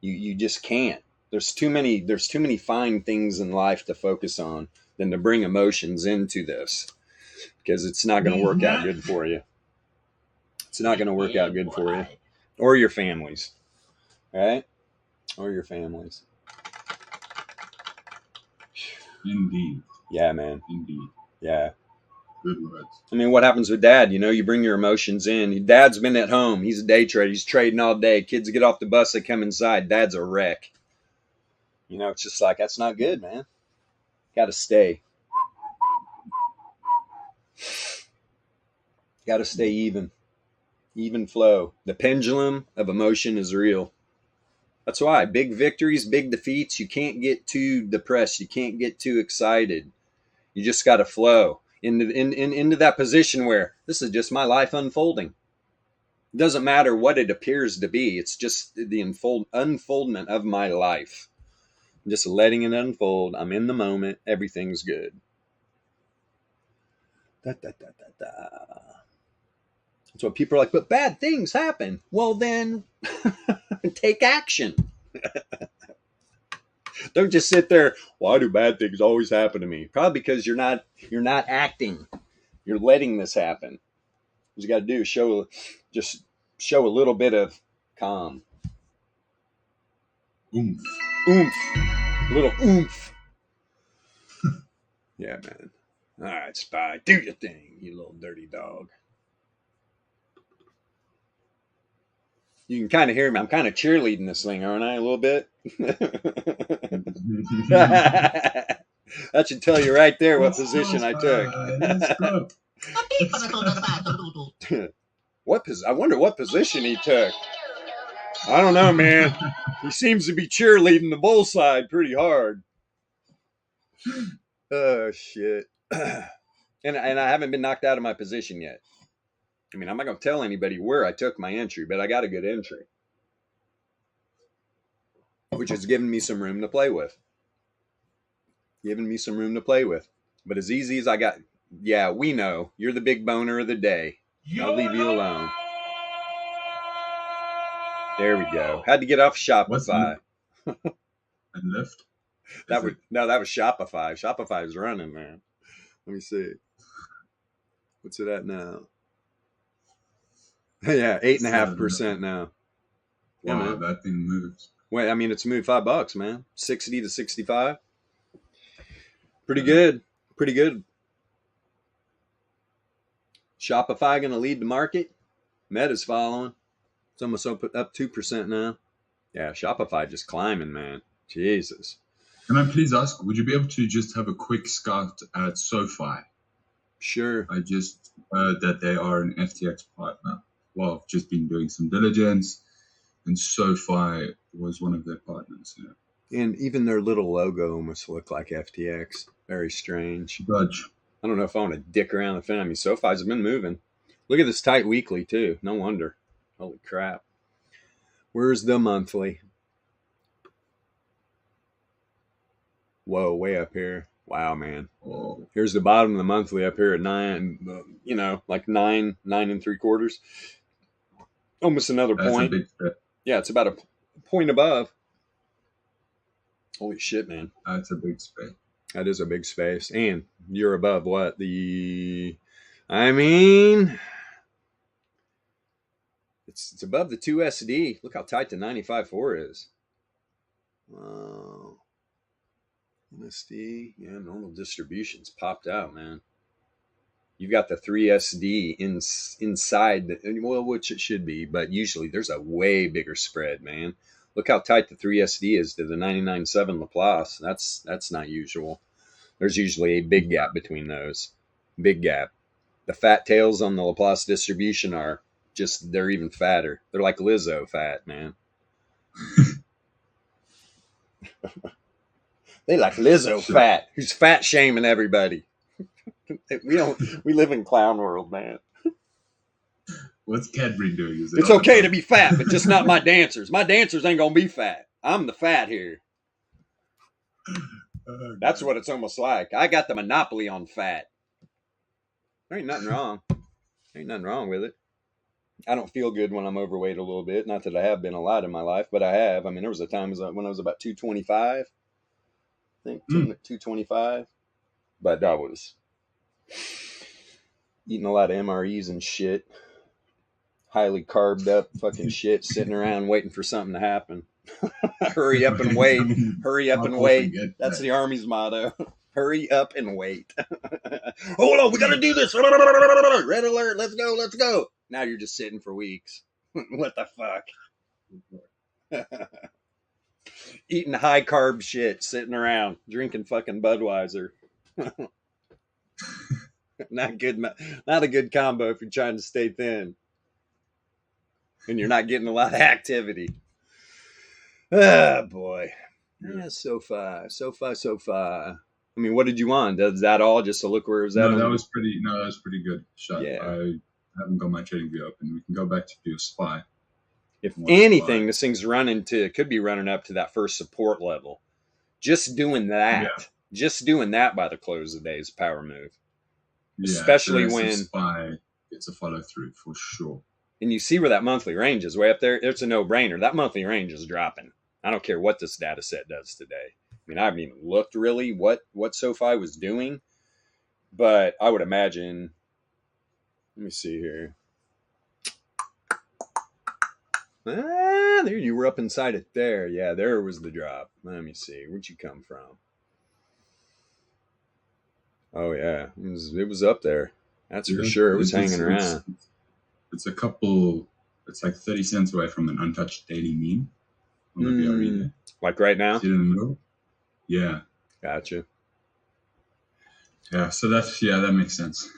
You just can't. There's too many fine things in life to focus on than to bring emotions into this, because it's not going to work out good for you. It's not going to work out good for you or your families. Right? Or your families. Indeed. Yeah, man. Indeed. Yeah. Good words. I mean, what happens with dad? You know, you bring your emotions in. Dad's been at home. He's a day trader. He's trading all day. Kids get off the bus. They come inside. Dad's a wreck. You know, it's just like, that's not good, man. Got to stay. Got to stay even. Even flow. The pendulum of emotion is real. That's why big victories, big defeats, you can't get too depressed. You can't get too excited. You just got to flow into that position where this is just my life unfolding. It doesn't matter what it appears to be. It's just the unfoldment of my life. I'm just letting it unfold. I'm in the moment. Everything's good. Da, da, da, da, da. That's what people are like, but bad things happen. Well, then take action. Don't just sit there. Why do bad things always happen to me? Probably because you're not acting. You're letting this happen. What you got to do is show a little bit of calm. Oomph. Oomph. A little oomph. Yeah, man. All right, Spy. Do your thing, you little dirty dog. You can kind of hear me. I'm kind of cheerleading this thing, aren't I? A little bit. That should tell you right there what position I took. I wonder what position he took. I don't know, man. He seems to be cheerleading the bull side pretty hard. Oh shit. And I haven't been knocked out of my position yet. I mean, I'm not going to tell anybody where I took my entry, but I got a good entry. which is giving me some room to play with. But as easy as I got, yeah, we know you're the big boner of the day. I'll leave you alone. There we go. Had to get off Shopify. And lift. That was Shopify. Shopify is running, man. Let me see. What's it at now? Yeah, 8.5% now. Yeah, Wow, man. that thing moves. Wait, I mean, it's moved $5, man. 60 to 65. Pretty good. Shopify going to lead the market. Meta's following. It's almost up 2% now. Yeah, Shopify just climbing, man. Jesus. Can I please ask, would you be able to just have a quick scout at SoFi? Sure. I just heard that they are an FTX partner. Well, I've just been doing some diligence, and SoFi was one of their partners. Yeah. And even their little logo almost looked like FTX. Very strange. Dodge. I don't know if I want to dick around the fin. I mean, SoFi's been moving. Look at this tight weekly, too. No wonder. Holy crap. Where's the monthly? Whoa, way up here. Wow, man. Oh. Here's the bottom of the monthly up here at 9, like 9 3/4. Almost another That's point. a big step. Yeah, it's about a point above. Holy shit, man. That's a big space. That is a big space. And you're above what? It's above the 2 SD. Look how tight the 95.4 is. Wow. MSD. Yeah, normal distributions popped out, man. You've got the 3 SD inside, which it should be, but usually there's a way bigger spread, man. Look how tight the 3 SD is to the 99.7 Laplace. That's not usual. There's usually a big gap between those. Big gap. The fat tails on the Laplace distribution they're even fatter. They're like Lizzo fat, man. They like Lizzo fat, who's fat shaming everybody. We live in clown world, man. What's Cadbury doing? It's okay to be fat, but just not my dancers. My dancers ain't gonna be fat. I'm the fat here. That's what it's almost like. I got the monopoly on fat. There ain't nothing wrong. Ain't nothing wrong with it. I don't feel good when I'm overweight a little bit. Not that I have been a lot in my life, but I have. I mean, there was a time when I was about 225. I think 225. But I was eating a lot of MREs and shit. Highly carbed up fucking shit, sitting around waiting for something to happen. Hurry up and wait. Hurry up and wait. That's the Army's motto. Hurry up and wait. Hold on, we got to do this. Red alert, let's go. Now you're just sitting for weeks. What the fuck? Eating high carb shit, sitting around, drinking fucking Budweiser. Not a good combo if you're trying to stay thin. And you're not getting a lot of activity. Ah, boy. Yeah, SoFi. I mean, what did you want? Is that all? Just to look where it was at? No, that was pretty good shot. Yeah. I haven't got my trading view open. We can go back to do a SPY. If anything, this thing's could be running up to that first support level. Just doing that. Yeah. Just doing that by the close of the day is a power move. Yeah, especially when SPY gets a follow through for sure. And you see where that monthly range is way up there. It's a no-brainer. That monthly range is dropping. I don't care what this data set does today. I mean, I haven't even looked really what SoFi was doing, but I would imagine. Let me see here. There you were up inside it there. Yeah, there was the drop. Let me see. Where'd you come from? Oh yeah, it was up there. That's for sure. It was hanging around. It's like 30 cents away from an untouched daily mean. Like right now? See it in the middle? Yeah. Gotcha. Yeah, so that makes sense.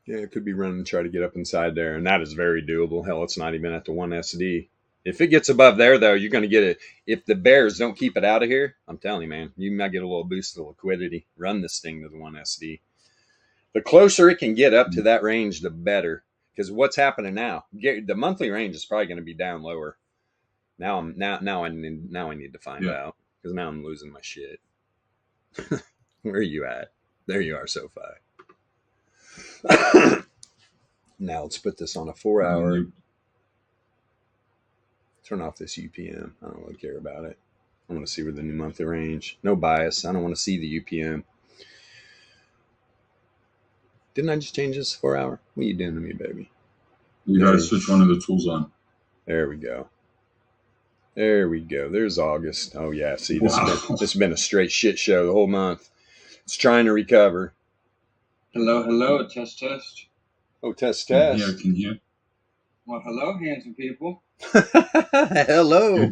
Yeah, it could be running to try to get up inside there, and that is very doable. Hell, it's not even at the 1 SD. If it gets above there, though, you're going to get it. If the bears don't keep it out of here, I'm telling you, man, you might get a little boost of liquidity. Run this thing to the 1 SD. The closer it can get up to that range, the better. Because what's happening now? The monthly range is probably going to be down lower. Now I need to find out, because now I'm losing my shit. Where are you at? There you are, SoFi. Now let's put this on a 4-hour. Turn off this UPM. I don't really care about it. I want to see where the new monthly range. No bias. I don't want to see the UPM. Didn't I just change this to 4-hour? What are you doing to me, baby? You got to switch one of the tools on. There we go. There we go. There's August. Oh, yeah. See, this has been a straight shit show the whole month. It's trying to recover. Hello. Test. Oh, test. Can you? Well, hello, handsome people. Hello.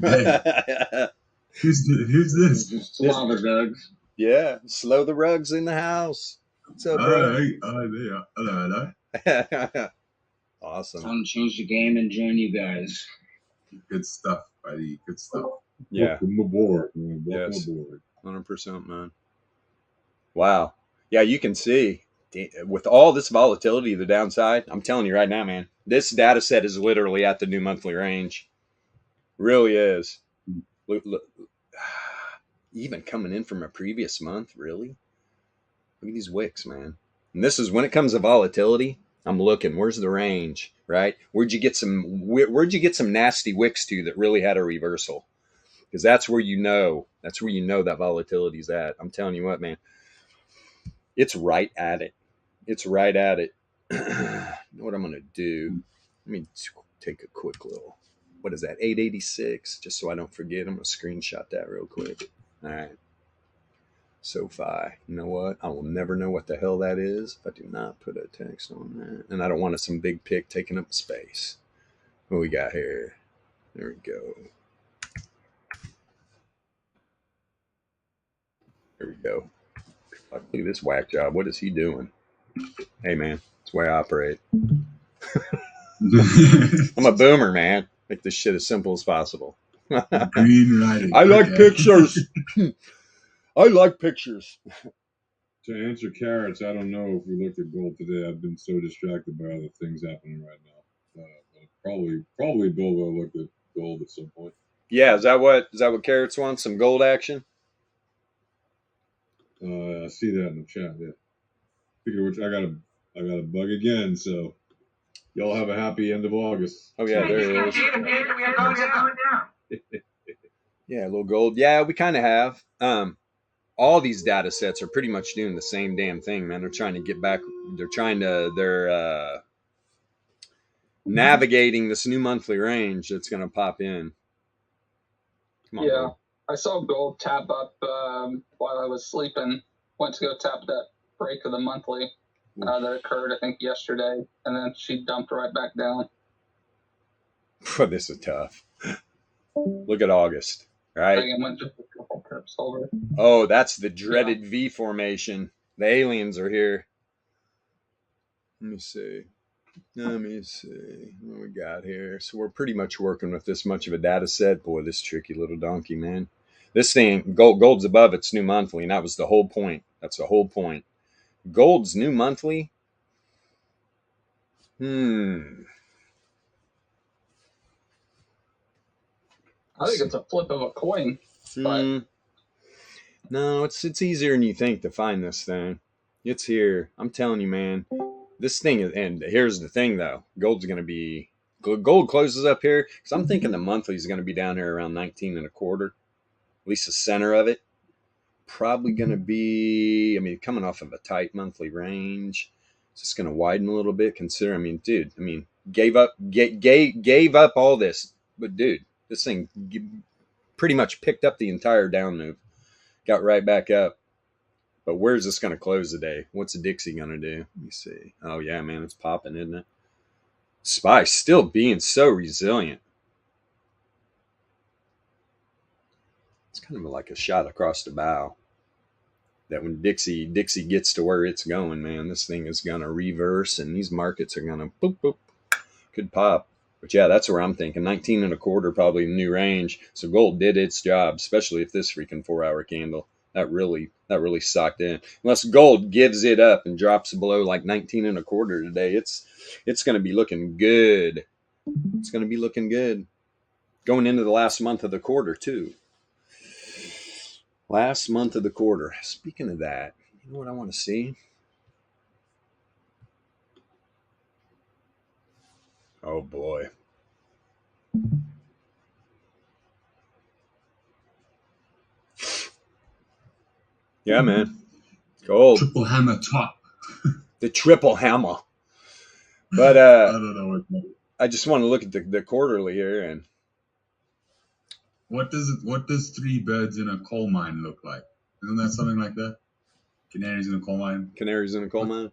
Who's this? Slow the rugs. Yeah, slow the rugs in the house. What's up, bro? Hello. Awesome. I'm gonna change the game and join you guys. Good stuff, buddy. Good stuff. Yeah. Welcome aboard, man. Welcome Yes. aboard. 100%, man. Wow. Yeah, you can see with all this volatility, the downside, I'm telling you right now, man, this data set is literally at the new monthly range. Really is. Look, even coming in from a previous month, really? Look at these wicks, man. And this is when it comes to volatility, I'm looking, where's the range, right? Where'd you get some nasty wicks to that really had a reversal? Because that's where you know that volatility's at. I'm telling you what, man. It's right at it. You know what I'm going to do? Let me take a quick little, what is that, 886, just so I don't forget. I'm going to screenshot that real quick. All right. SoFi. You know what? I will never know what the hell that is if I do not put a text on that. And I don't want some big pic taking up space. What we got here? There we go. There we go. Look at this whack job. What is he doing? Hey, man, that's the way I operate. I'm a boomer, man. Make this shit as simple as possible. Green writing. I like pictures. I like pictures. To answer carrots, I don't know if we looked at gold today. I've been so distracted by other things happening right now. But probably Bill will look at gold at some point. Yeah, is that what carrots want? Some gold action? I see that in the chat. Yeah. Speaking of which, I got a bug again. So y'all have a happy end of August. Oh yeah, there it is. Yeah, a little gold. Yeah, we kind of have. All these data sets are pretty much doing the same damn thing, man. They're trying to get back. They're navigating this new monthly range that's going to pop in. Come on, yeah, bro. I saw gold tap up while I was sleeping. Went to go tap that break of the monthly that occurred, I think, yesterday, and then she dumped right back down. This is tough. Look at August, right? I went just a couple trips over. Oh, that's the dreaded V formation. The aliens are here. Let me see what we got here. So we're pretty much working with this much of a data set. Boy, this tricky little donkey, man. This thing, gold's above its new monthly, and that was the whole point. That's the whole point. Gold's new monthly. I think it's a flip of a coin. But no, it's easier than you think to find this thing. It's here. I'm telling you, man. This thing is, and here's the thing though. Gold closes up here because I'm thinking the monthly is going to be down here around 19 and a quarter. At least the center of it. Probably going to be, coming off of a tight monthly range. It's just going to widen a little bit. Gave up all this. But dude, this thing pretty much picked up the entire down move. Got right back up. But where's this going to close today? What's the Dixie going to do? Let me see. Oh, yeah, man, it's popping, isn't it? SPY still being so resilient. It's kind of like a shot across the bow. That when Dixie gets to where it's going, man, this thing is going to reverse and these markets are going to boop, boop, could pop. But yeah, that's where I'm thinking. 19 and a quarter, probably new range. So gold did its job, especially if this freaking 4-hour candle. That really sucked in. Unless gold gives it up and drops below like 19 and a quarter today, it's going to be looking good. It's going to be looking good. Going into the last month of the quarter, too. Last month of the quarter. Speaking of that, you know what I want to see? Oh, boy. Yeah, man. Gold. Triple hammer top. The triple hammer. But I don't know what. I just want to look at the quarterly here, and What does three birds in a coal mine look like? Isn't that something like that? Canaries in a coal mine. canaries in a coal mine.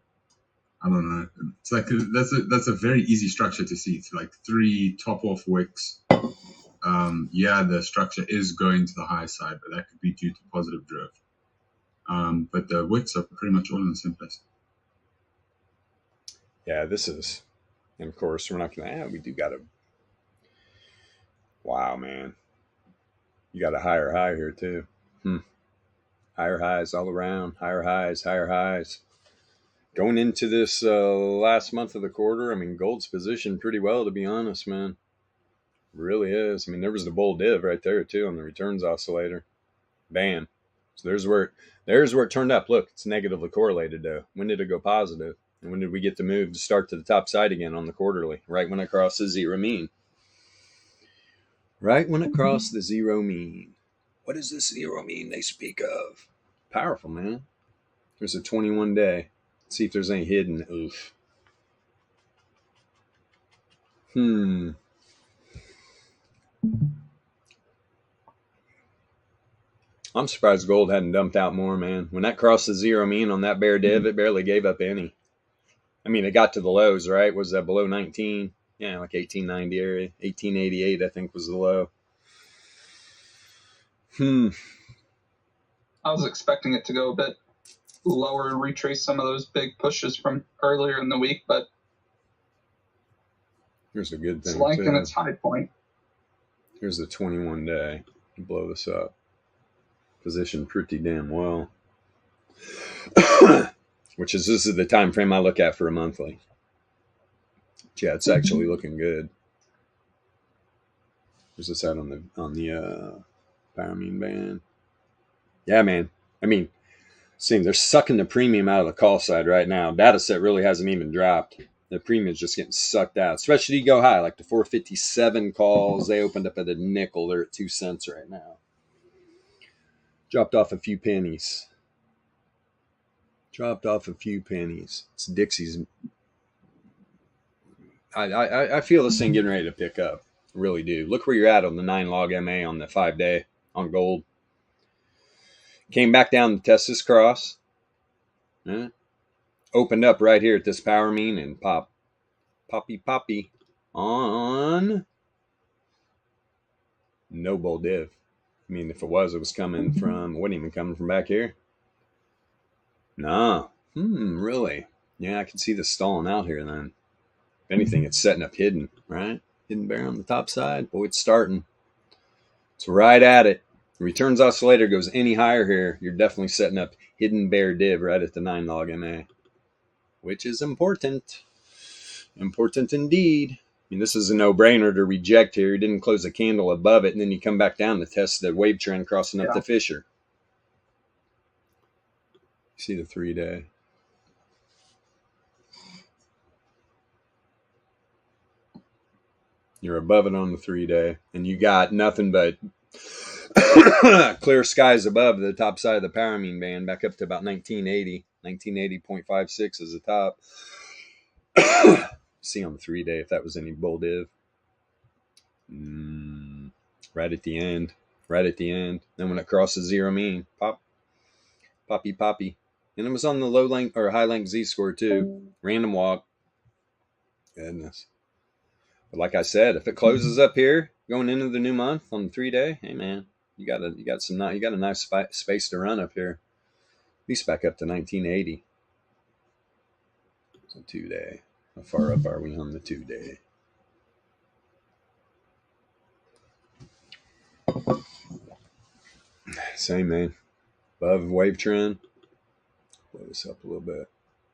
I don't know. It's like that's a very easy structure to see. It's like three top off wicks. Yeah, the structure is going to the high side, but that could be due to positive drift. But the wicks are pretty much all in the same place. Yeah, this is, and of course we're not gonna. We do got to. Wow, man, you got a higher high here too. Higher highs all around. Higher highs. Going into this last month of the quarter, I mean, gold's positioned pretty well, to be honest, man. It really is. I mean, there was the bull div right there too on the returns oscillator. Bam. So there's where it turned up. Look, it's negatively correlated though. When did it go positive? And when did we get the move to start to the top side again on the quarterly? Right when it crossed the zero mean. Right when it crossed the zero mean. What does this zero mean they speak of? Powerful, man. There's a 21 day. Let's see if there's any hidden. Oof. I'm surprised gold hadn't dumped out more, man. When that crossed the zero mean on that bear div, it barely gave up any. I mean, it got to the lows, right? Was that below 19? Yeah, like 1890 area. 1888, I think, was the low. I was expecting it to go a bit lower and retrace some of those big pushes from earlier in the week, but here's a good thing. It's liking its high point. Here's the 21 day. Blow this up. Positioned pretty damn well. This is the time frame I look at for a monthly. Yeah, it's actually looking good. Where's this at on the power mean band? Yeah, man. I mean, seems they're sucking the premium out of the call side right now. Data set really hasn't even dropped. The premium's just getting sucked out. Especially you go high, like the 457 calls. They opened up at a nickel. They're at 2 cents right now. Dropped off a few pennies. It's Dixie's. I feel this thing getting ready to pick up. I really do. Look where you're at on the 9 log MA on the 5 day on gold. Came back down to test this cross. Opened up right here at this power mean and poppy on no bull div. I mean, if it was coming from, it wasn't even coming from back here. Nah. Really? Yeah, I can see the stalling out here then. If anything, it's setting up hidden, right? Hidden bear on the top side. Boy, it's starting. It's right at it. The returns oscillator goes any higher here, you're definitely setting up hidden bear div right at the 9 log MA, which is important. Important indeed. I mean, this is a no-brainer to reject here. You didn't close the candle above it, and then you come back down to test the wave trend crossing up the fissure. See the 3 day. You're above it on the 3 day, and you got nothing but clear skies above the top side of the power mean band, back up to about 1980. 1980.56 is the top. See on the 3 day if that was any bull div. Right at the end. Then when it crosses zero mean, poppy. And it was on the low length or high length Z-score too. Random walk. Goodness. But like I said, if it closes up here going into the new month on the 3 day, hey man, you got a nice space to run up here. At least back up to 1980. It's a 2 day. How far up are we on the 2 day? Same, man. Above wave trend. Blow this up a little bit.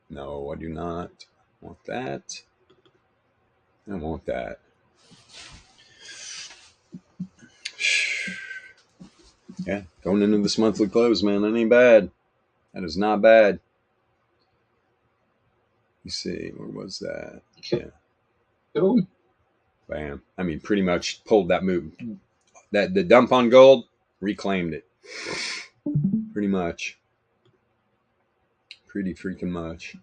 No, I do not want that. I want that. Yeah, going into this monthly close, man, that ain't bad. That is not bad. You see, where was that? Yeah. Cool. Bam. I mean, pretty much pulled that move. That the dump on gold, reclaimed it. Pretty much. Pretty freaking much.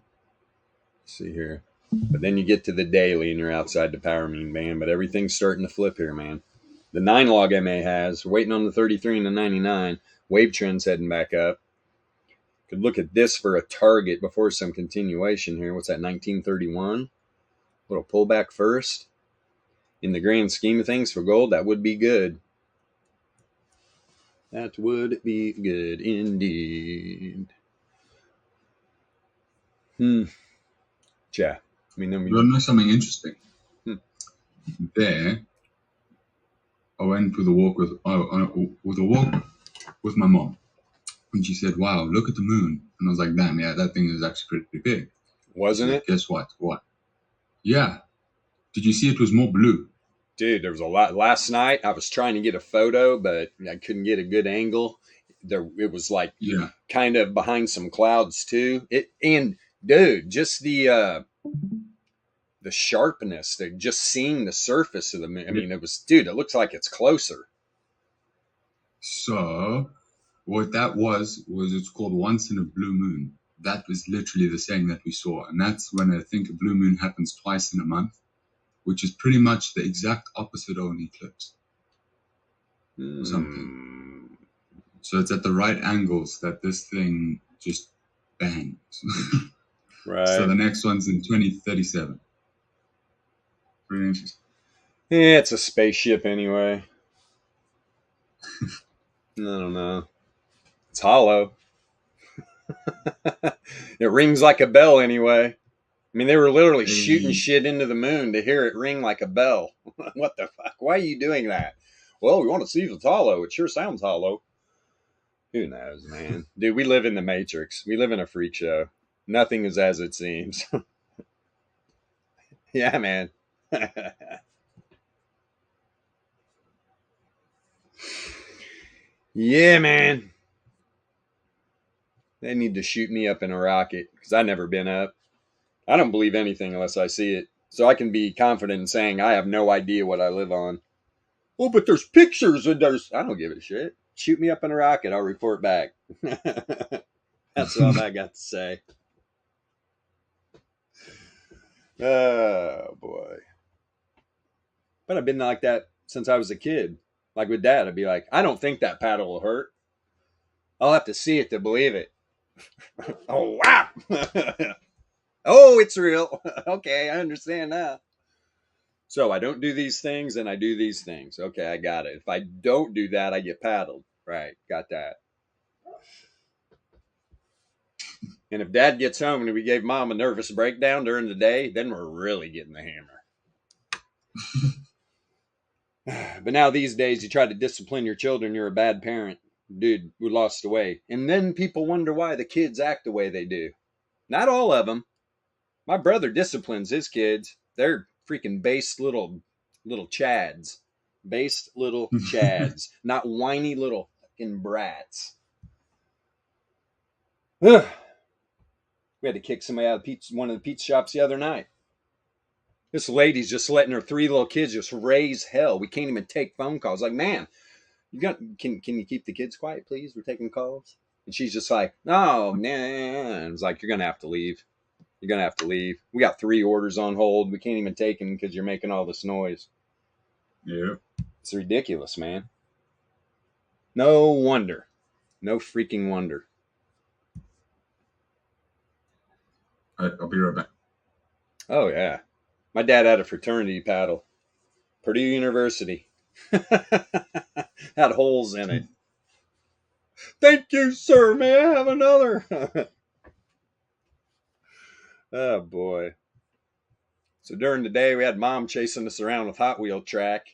Let's see here. But then you get to the daily and you're outside the power mean band. But everything's starting to flip here, man. The 9 log MA has, waiting on the 33 and the 99. Wave trend's heading back up. Could look at this for a target before some continuation here. What's that, 1931? Little pullback first. In the grand scheme of things for gold, that would be good. That would be good indeed. Yeah. I mean, You want to know something interesting? Hmm. There, I went with a walk with my mom, and she said, "Wow, look at the moon." And I was like, "Damn, yeah, that thing is actually pretty big." Wasn't Said, it? Guess what? What? Yeah. Did you see it was more blue? Dude, there was a lot. Last night, I was trying to get a photo, but I couldn't get a good angle. It was like kind of behind some clouds too. Dude, just the sharpness, just seeing the surface of the moon. I mean, it looks like it's closer. So what that was it's called once in a blue moon. That was literally the saying that we saw. And that's when I think a blue moon happens twice in a month, which is pretty much the exact opposite of an eclipse. Or something. So it's at the right angles that this thing just bangs. Right. So the next one's in 2037. Pretty interesting. Yeah, it's a spaceship anyway. I don't know. It's hollow. It rings like a bell anyway. I mean, they were literally shooting shit into the moon to hear it ring like a bell. What the fuck? Why are you doing that? Well, we want to see if it's hollow. It sure sounds hollow. Who knows, man? Dude, we live in the Matrix. We live in a freak show. Nothing is as it seems. Yeah, man. Yeah, man. They need to shoot me up in a rocket because I've never been up. I don't believe anything unless I see it. So I can be confident in saying I have no idea what I live on. Oh, but there's pictures and there's... I don't give a shit. Shoot me up in a rocket. I'll report back. That's all I got to say. Oh, boy. But I've been like that since I was a kid. Like with Dad, I'd be like, I don't think that paddle will hurt. I'll have to see it to believe it. Oh, wow. Oh, it's real. Okay, I understand now. So I don't do these things and I do these things. Okay, I got it. If I don't do that, I get paddled. Right, got that. And if Dad gets home and we gave Mom a nervous breakdown during the day, then we're really getting the hammer. But now these days, you try to discipline your children, you're a bad parent. Dude, we lost the way. And then people wonder why the kids act the way they do. Not all of them. My brother disciplines his kids. They're freaking based little chads. Based little chads. Not whiny little fucking brats. We had to kick somebody out of one of the pizza shops the other night. This lady's just letting her 3 little kids just raise hell. We can't even take phone calls. Like, man, can you keep the kids quiet, please? We're taking calls. And she's just like, no, nah. And it's like, you're going to have to leave. You're going to have to leave. We got 3 orders on hold. We can't even take them because you're making all this noise. Yeah. It's ridiculous, man. No wonder. No freaking wonder. All right, I'll be right back. Oh, yeah. My dad had a fraternity paddle. Purdue University. Had holes in it. Thank you, sir. May I have another? Oh, boy. So during the day, we had Mom chasing us around with Hot Wheel track,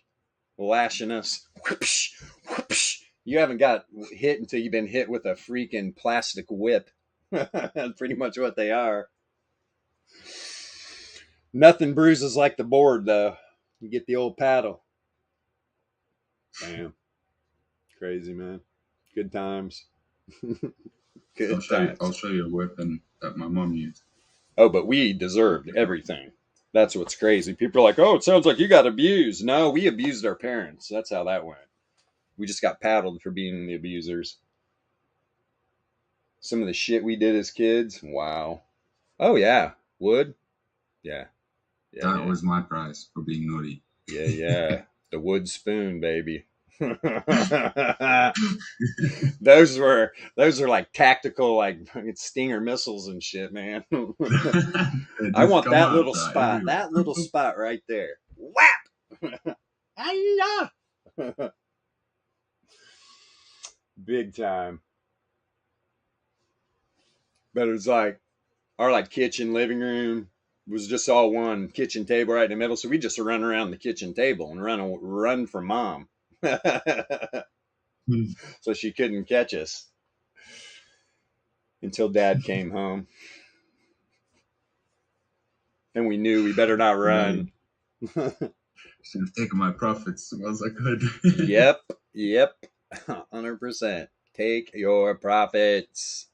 lashing us. Whoopsh, whoopsh. You haven't got hit until you've been hit with a freaking plastic whip. That's pretty much what they are. Nothing bruises like the board, though. You get the old paddle. Damn. Crazy, man. Good times. I'll Good show, you, times. I'll show you a weapon that my mom used. Oh, but we deserved everything. That's what's crazy. People are like, oh, it sounds like you got abused. No, we abused our parents. That's how that went. We just got paddled for being the abusers. Some of the shit we did as kids. Wow. Oh, yeah. Wood. Yeah. That was my price for being naughty. Yeah. The wood spoon, baby. those were like tactical, like Stinger missiles and shit, man. I want that little spot. That little spot right there. Whap! Big time. But it was like our kitchen, living room was just all one kitchen table right in the middle. So we just run around the kitchen table and run from mom. So she couldn't catch us until dad came home. And we knew we better not run. Should have taken my profits as well as I could. Yep. 100%. Take your profits.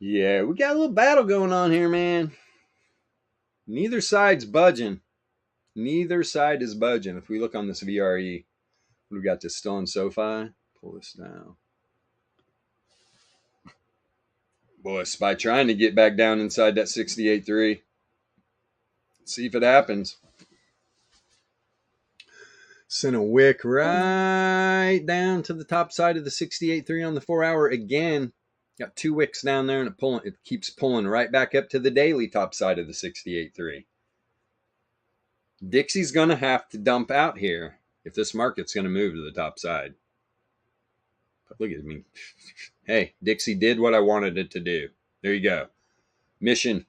Yeah, we got a little battle going on here, man. Neither side's budging. Neither side is budging. If we look on this VRE, we got this still on SoFi. Pull this down. Boy, SPY trying to get back down inside that 68.3. See if it happens. Sent a wick right down to the top side of the 68.3 on the 4-hour again. Got 2 wicks down there, and it keeps pulling right back up to the daily top side of the 68.3. Dixie's going to have to dump out here if this market's going to move to the top side. But look at me. Hey, Dixie did what I wanted it to do. There you go. Mission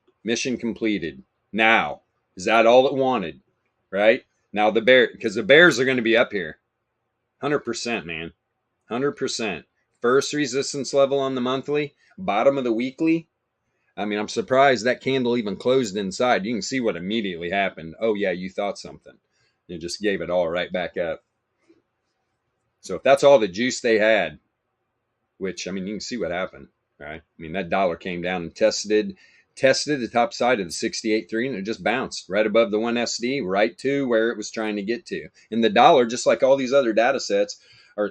completed. Now, is that all it wanted? Right? Now because the bears are going to be up here. 100%, man. 100%. First resistance level on the monthly, bottom of the weekly. I mean, I'm surprised that candle even closed inside. You can see what immediately happened. Oh, yeah, you thought something. You just gave it all right back up. So if that's all the juice they had, which, I mean, you can see what happened, right? I mean, that dollar came down and tested the top side of the 68.3, and it just bounced right above the 1 SD, right to where it was trying to get to. And the dollar, just like all these other data sets,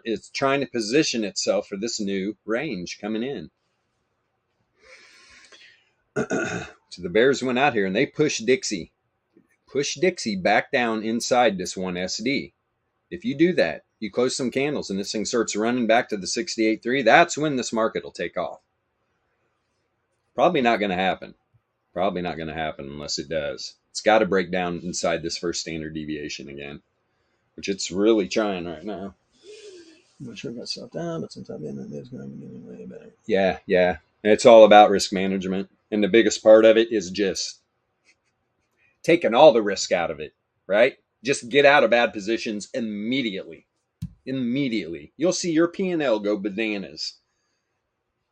it's trying to position itself for this new range coming in. So the bears went out here and they pushed Dixie back down inside this 1 SD. If you do that, you close some candles and this thing starts running back to the 68.3, that's when this market will take off. Probably not going to happen. Probably not going to happen unless it does. It's got to break down inside this first standard deviation again, which it's really trying right now. I'm not sure if I stopped down, but since I've been in this, going to be getting way better. Yeah. And it's all about risk management. And the biggest part of it is just taking all the risk out of it, right? Just get out of bad positions immediately. You'll see your P&L go bananas.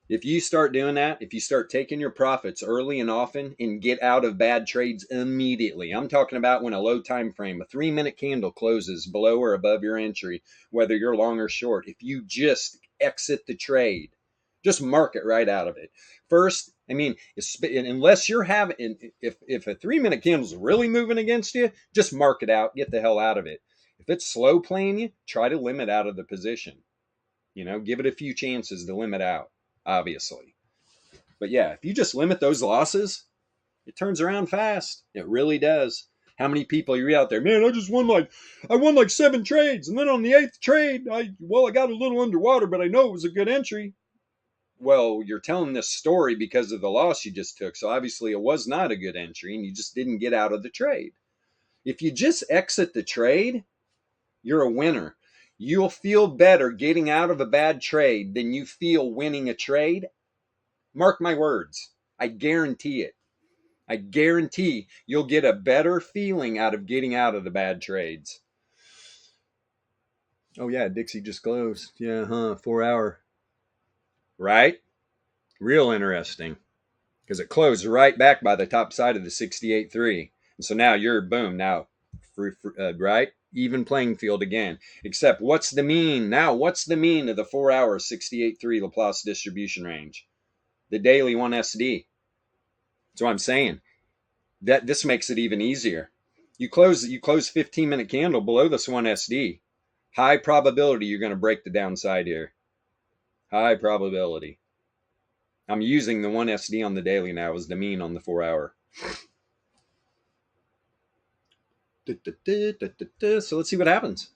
If you start doing that, if you start taking your profits early and often and get out of bad trades immediately. I'm talking about when a low time frame, a 3-minute candle closes below or above your entry, whether you're long or short. If you just exit the trade, just mark it right out of it. First, I mean, unless you're having, if a 3-minute candle's really moving against you, just mark it out, get the hell out of it. If it's slow playing you, try to limit out of the position. Give it a few chances to limit out. Obviously. But yeah, if you just limit those losses, it turns around fast. It really does. How many people you read out there, man, I won like 7 trades. And then on the 8th trade, I got a little underwater, but I know it was a good entry. Well, you're telling this story because of the loss you just took. So obviously it was not a good entry and you just didn't get out of the trade. If you just exit the trade, you're a winner. You'll feel better getting out of a bad trade than you feel winning a trade. Mark my words. I guarantee it. I guarantee you'll get a better feeling out of getting out of the bad trades. Oh yeah, Dixie just closed. Yeah, 4-hour. Right? Real interesting. Because it closed right back by the top side of the 68.3. And so now you're, boom, now, right? even playing field again. Except what's the mean? Now, what's the mean of the 4-hour 68.3 Laplace distribution range? The daily 1SD. That's what I'm saying. That this makes it even easier. You close 15-minute candle below this 1SD. High probability you're going to break the downside here. High probability. I'm using the 1SD on the daily now as the mean on the 4-hour. So let's see what happens.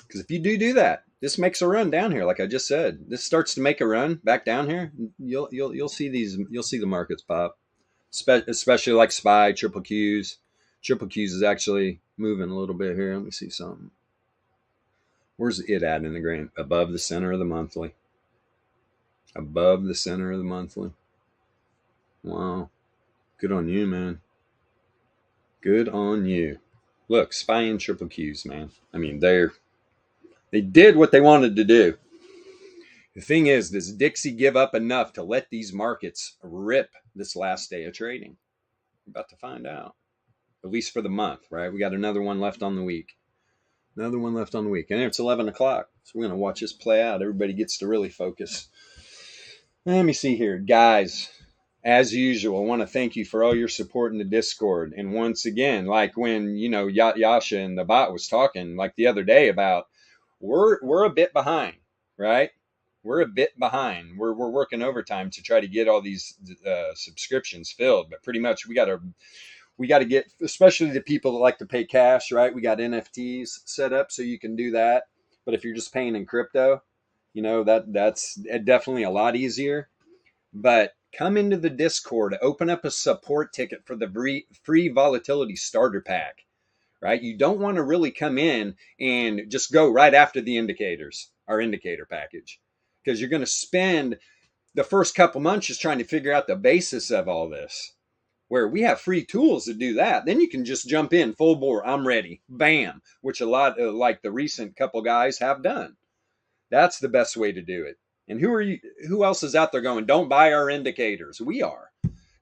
Because if you do that, this makes a run down here, like I just said. This starts to make a run back down here. You'll see the markets pop, especially like SPY, triple Qs. Triple Qs is actually moving a little bit here. Let me see something. Where's it at in the grain? Above the center of the monthly. Above the center of the monthly. Wow. Good on you, man. Good on you. Look, SPY and triple Qs, man. I mean, they did what they wanted to do. The thing is, does Dixie give up enough to let these markets rip this last day of trading? We're about to find out. At least for the month, right? We got another one left on the week. Another one left on the week. And it's 11 o'clock. So we're going to watch this play out. Everybody gets to really focus. Let me see here. Guys, as usual, I want to thank you for all your support in the Discord. And once again, like when, Yasha and the bot was talking like the other day about we're a bit behind, right? We're a bit behind. We're working overtime to try to get all these subscriptions filled. But pretty much we got to get, especially the people that like to pay cash, right? We got NFTs set up so you can do that. But if you're just paying in crypto, that's definitely a lot easier. But come into the Discord, open up a support ticket for the free Volatility starter pack, right? You don't want to really come in and just go right after the indicators, our indicator package, because you're going to spend the first couple months just trying to figure out the basis of all this. Where we have free tools to do that, then you can just jump in full bore. I'm ready. Bam. Which a lot like the recent couple guys have done. That's the best way to do it. And who else is out there going, don't buy our indicators? We are.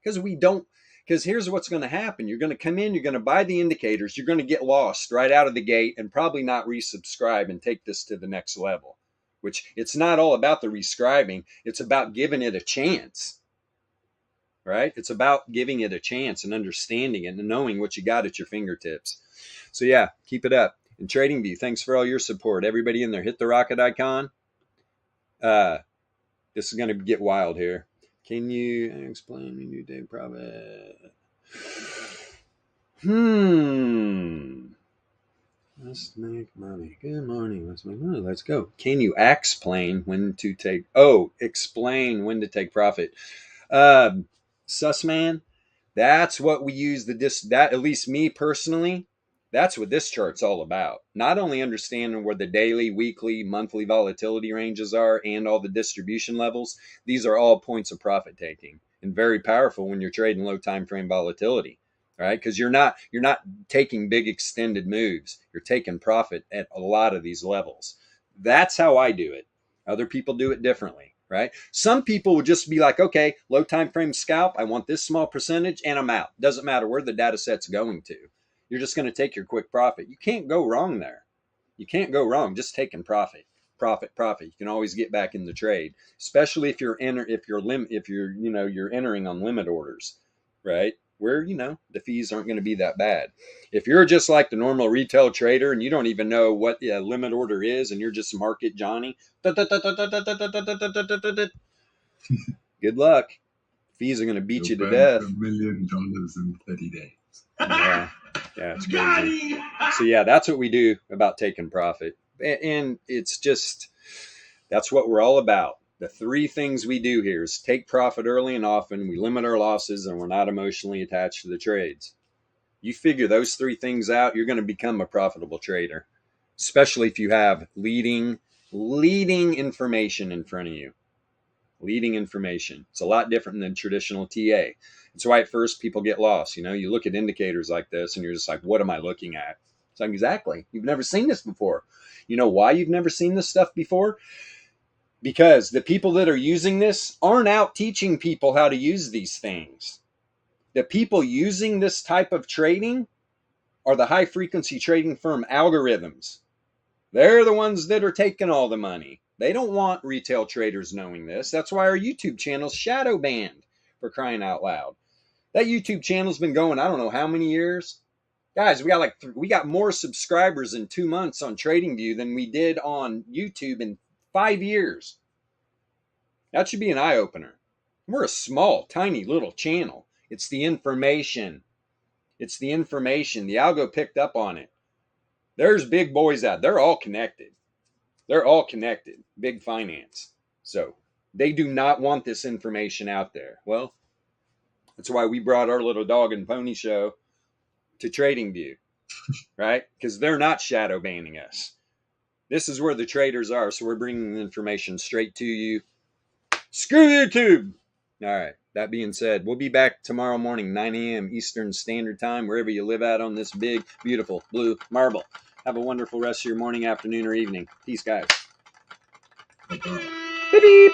Because here's what's going to happen. You're going to come in, you're going to buy the indicators, you're going to get lost right out of the gate and probably not resubscribe and take this to the next level. Which it's not all about the rescribing. It's about giving it a chance. Right? It's about giving it a chance and understanding it and knowing what you got at your fingertips. So yeah, keep it up. And TradingView, thanks for all your support. Everybody in there, hit the rocket icon. This is going to get wild here. Can you explain me new day profit? Let's make money. Good morning. Let's make money. Let's go. Can you explain when to take? Explain when to take profit. Sussman, that's what we use that, at least me personally, that's what this chart's all about. Not only understanding where the daily, weekly, monthly volatility ranges are and all the distribution levels, these are all points of profit taking and very powerful when you're trading low time frame volatility, right? Because you're not taking big extended moves. You're taking profit at a lot of these levels. That's how I do it. Other people do it differently. Right? Some people would just be like, okay, low time frame scalp. I want this small percentage and I'm out. Doesn't matter where the data set's going to. You're just going to take your quick profit. You can't go wrong there. You can't go wrong just taking profit. You can always get back in the trade, especially if you're entering on limit orders, right? Where the fees aren't going to be that bad. If you're just like the normal retail trader and you don't even know what a limit order is and you're just market Johnny, good luck. Fees are going to beat you to death. $1 million in 30 days. Yeah, it's crazy. So yeah, that's what we do about taking profit, and it's just that's what we're all about. The three things we do here is take profit early and often, we limit our losses, and we're not emotionally attached to the trades. You figure those three things out, you're going to become a profitable trader, especially if you have leading information in front of you. Leading information. It's a lot different than traditional TA. It's why at first people get lost. You look at indicators like this and you're just like, what am I looking at? It's like, exactly. You've never seen this before. You know why you've never seen this stuff before? Because the people that are using this aren't out teaching people how to use these things. The people using this type of trading are the high frequency trading firm algorithms. They're the ones that are taking all the money. They don't want retail traders knowing this. That's why our YouTube channel's shadow banned, for crying out loud. That YouTube channel's been going, I don't know how many years. Guys, we got more subscribers in 2 months on TradingView than we did on YouTube in 5 years. That should be an eye-opener. We're a small, tiny little channel. It's the information. It's the information. The algo picked up on it. There's big boys out. They're all connected. They're all connected. Big finance. So they do not want this information out there. Well, that's why we brought our little dog and pony show to TradingView, right? Because they're not shadow banning us. This is where the traders are, so we're bringing the information straight to you. Screw YouTube! All right, that being said, we'll be back tomorrow morning, 9 a.m. Eastern Standard Time, wherever you live at on this big, beautiful blue marble. Have a wonderful rest of your morning, afternoon, or evening. Peace, guys. Okay. Beep, beep.